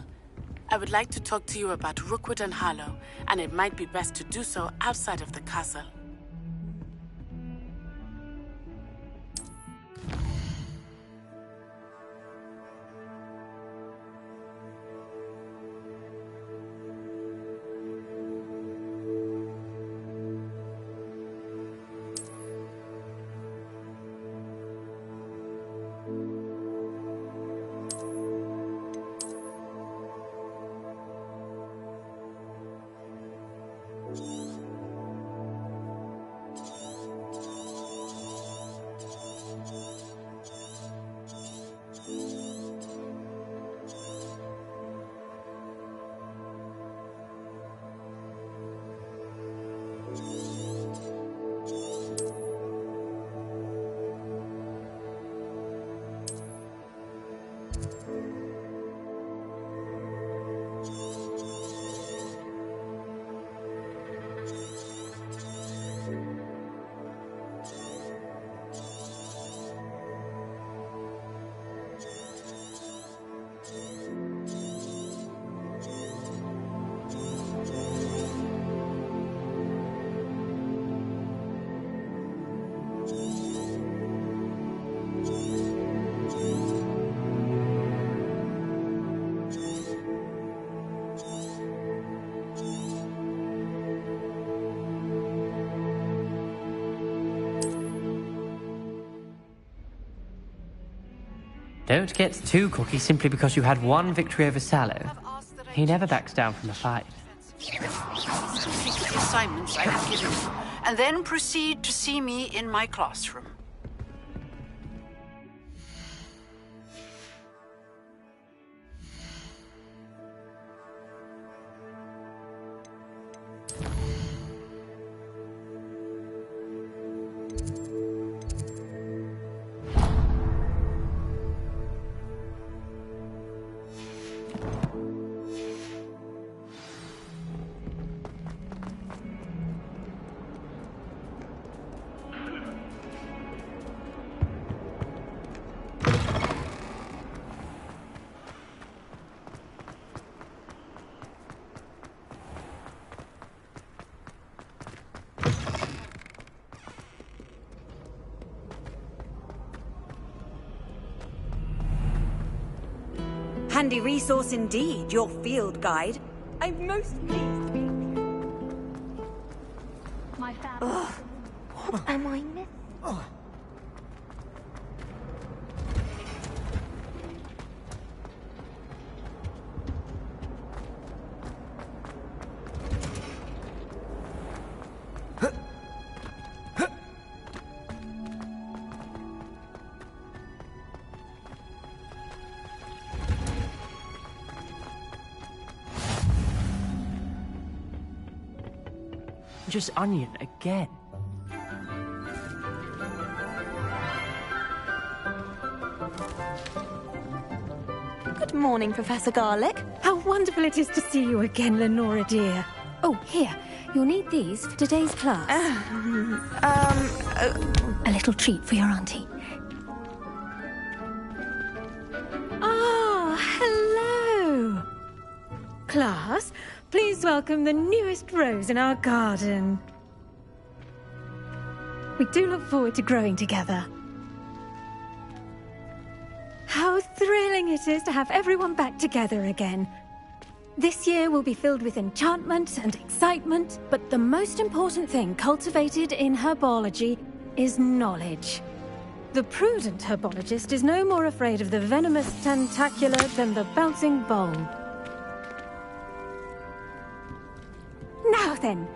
I would like to talk to you about Rookwood and Harlow, and it might be best to do so outside of the castle.
Don't get too cocky simply because you had one victory over Sallow. He never backs down from a fight.
The assignments I have given you,
and then proceed to see me in my classroom.
Handy resource indeed, your field guide. I'm most pleased to be...
My family. What am I missing?
Just onion again.
Good morning, Professor Garlic.
How wonderful it is to see you again, Lenora dear. Oh, here. You'll need these for today's class. A little treat for your auntie. Ah, hello. Class, please welcome the newest rose in our garden. We do look forward to growing together. How thrilling it is to have everyone back together again. This year will be filled with enchantment and excitement, but the most important thing cultivated in herbology is knowledge. The prudent herbologist is no more afraid of the venomous tentacula than the bouncing bulb. Now then,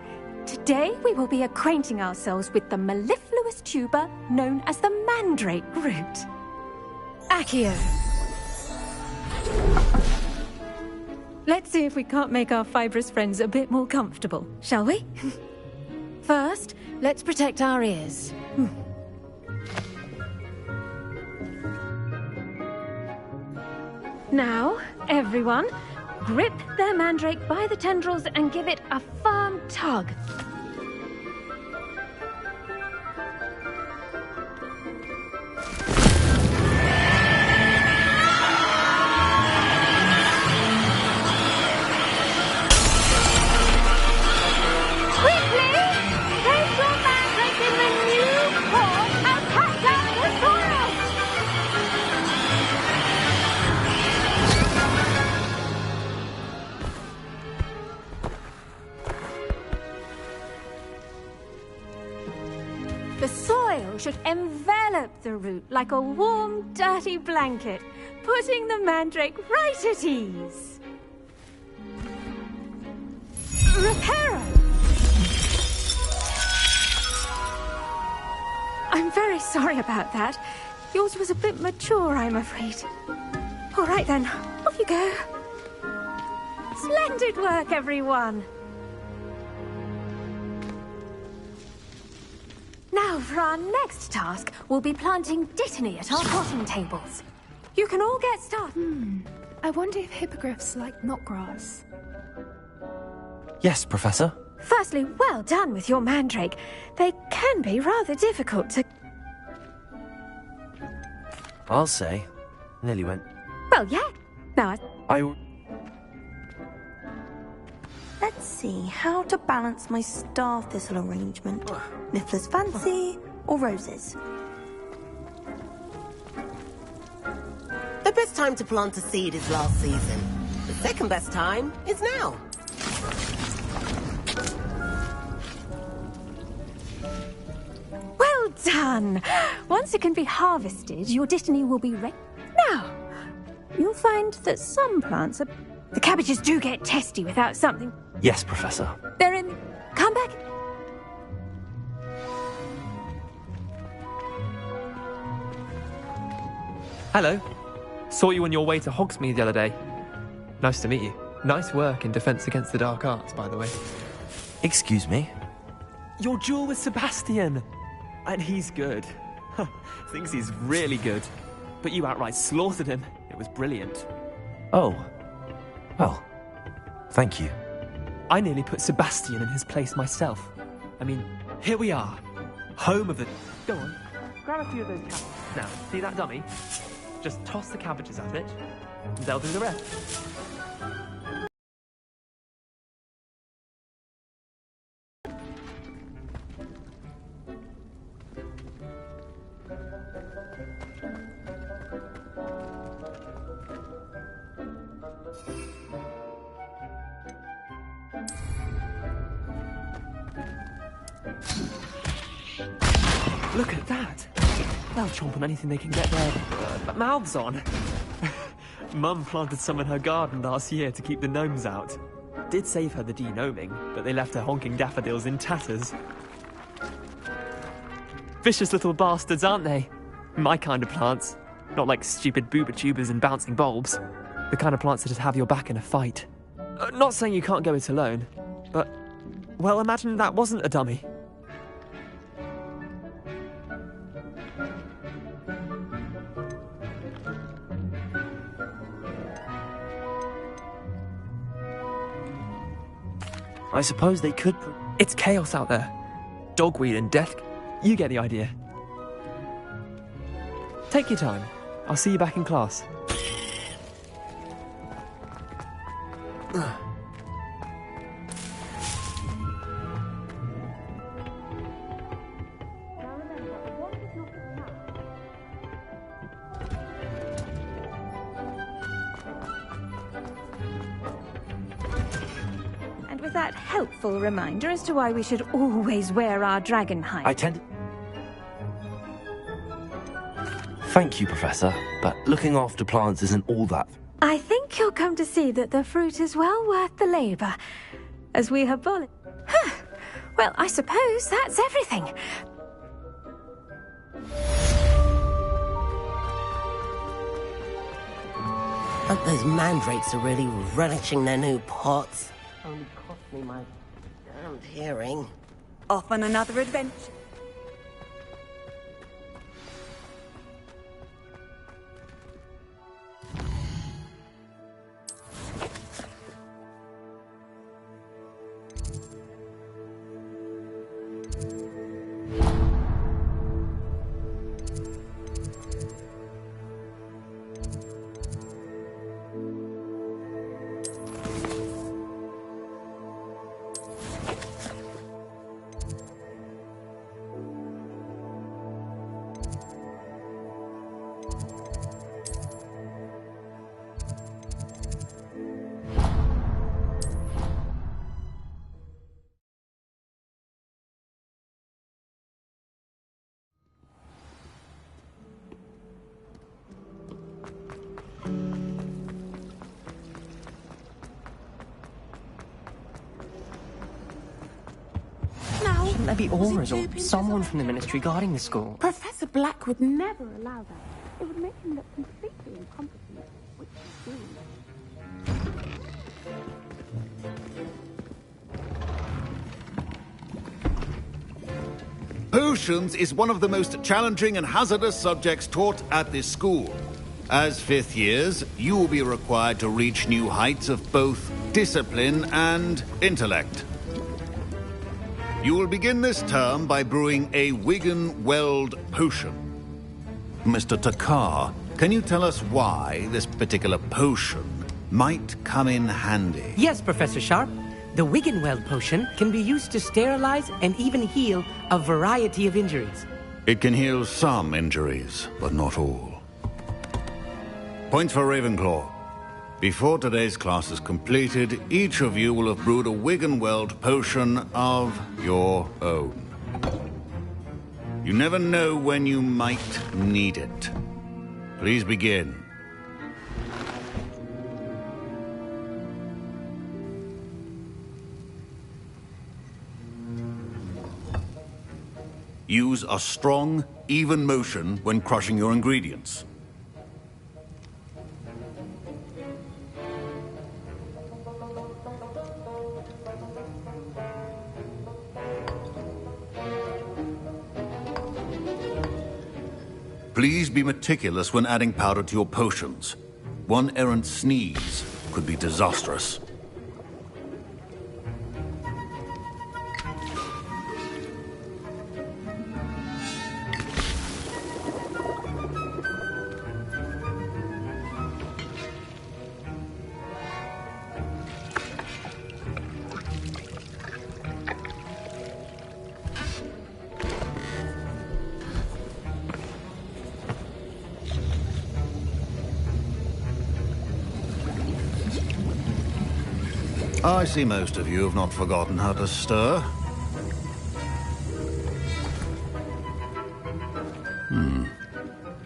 today we will be acquainting ourselves with the mellifluous tuber known as the mandrake root. Accio. Let's see if we can't make our fibrous friends a bit more comfortable, shall we? First, let's protect our ears. Now, everyone, grip their mandrake by the tendrils and give it a firm tug. Should envelop the root like a warm, dirty blanket, putting the mandrake right at ease. Reparo! I'm very sorry about that. Yours was a bit mature, I'm afraid. All right then, off you go. Splendid work, everyone. Now, for our next task, we'll be planting dittany at our potting tables. You can all get started.
I wonder if hippogriffs like knotgrass.
Yes, Professor.
Firstly, well done with your mandrake. They can be rather difficult to...
I'll say. Nearly went.
Well, yeah. Now
Let's see how to balance my star thistle arrangement. Niffler's fancy or roses?
The best time to plant a seed is last season. The second best time is now.
Well done! Once it can be harvested, your dittany will be ready. Now, you'll find that some plants are... The cabbages do get testy without something.
Yes, Professor.
They're in... Come back.
Hello. Saw you on your way to Hogsmeade the other day. Nice to meet you. Nice work in Defense Against the Dark Arts, by the way.
Excuse me?
Your duel with Sebastian! And he's good. Thinks he's really good. But you outright slaughtered him. It was brilliant.
Oh. Well, thank you.
I nearly put Sebastian in his place myself. I mean, here we are. Home of the... Go on. Grab a few of those cabbages. Now, see that dummy? Just toss the cabbages at it, and they'll do the rest. Look at that! They'll chomp on anything they can get their mouths on. Mum planted some in her garden last year to keep the gnomes out. Did save her the de-gnoming, but they left her honking daffodils in tatters. Vicious little bastards, aren't they? My kind of plants. Not like stupid booba tubers and bouncing bulbs. The kind of plants that'd have your back in a fight. Not saying you can't go it alone, but... well, imagine that wasn't a dummy.
I suppose they could...
It's chaos out there. Dogweed and death... You get the idea. Take your time. I'll see you back in class.
That helpful reminder as to why we should always wear our dragon hide.
I tend... Thank you, Professor, but looking after plants isn't all that.
I think you'll come to see that the fruit is well worth the labour, as we have bullet. Huh. Well, I suppose that's everything.
But those mandrakes are really relishing their new pots. Only cost me my damned hearing.
Off on another adventure.
Shouldn't there be auras or someone from the ministry guarding the school?
Professor Black would never allow that. It would make him look completely incompetent, which he did.
Potions is one of the most challenging and hazardous subjects taught at this school. As fifth years, you will be required to reach new heights of both discipline and intellect. You will begin this term by brewing a Wigan-Weld potion. Mr. Takar, can you tell us why this particular potion might come in handy?
Yes, Professor Sharp. The Wigan-Weld potion can be used to sterilize and even heal a variety of injuries.
It can heal some injuries, but not all. Points for Ravenclaw. Before today's class is completed, each of you will have brewed a Wigan-Weld potion of your own. You never know when you might need it. Please begin. Use a strong, even motion when crushing your ingredients. Please be meticulous when adding powder to your potions. One errant sneeze could be disastrous. I see most of you have not forgotten how to stir.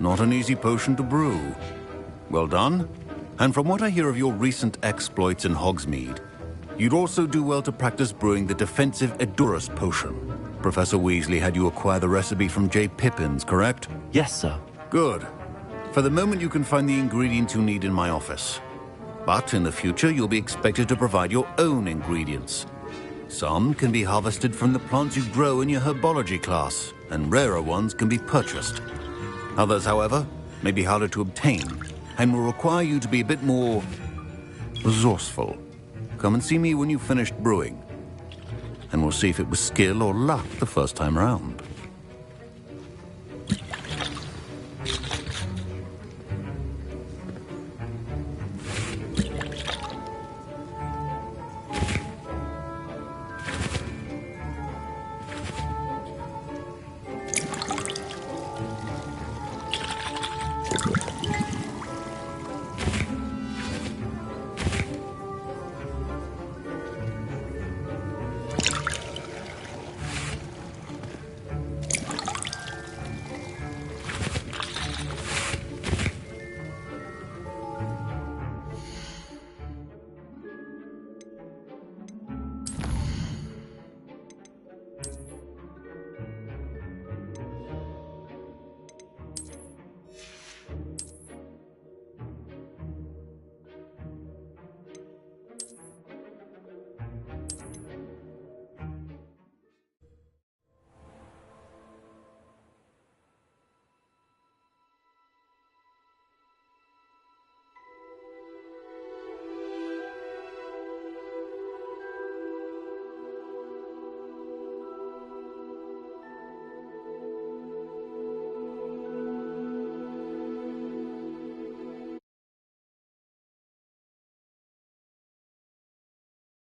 Not an easy potion to brew. Well done. And from what I hear of your recent exploits in Hogsmeade, you'd also do well to practice brewing the defensive Edurus potion. Professor Weasley had you acquire the recipe from J. Pippins, correct?
Yes, sir.
Good. For the moment, you can find the ingredients you need in my office. But in the future, you'll be expected to provide your own ingredients. Some can be harvested from the plants you grow in your herbology class, and rarer ones can be purchased. Others, however, may be harder to obtain, and will require you to be a bit more resourceful. Come and see me when you've finished brewing, and we'll see if it was skill or luck the first time round.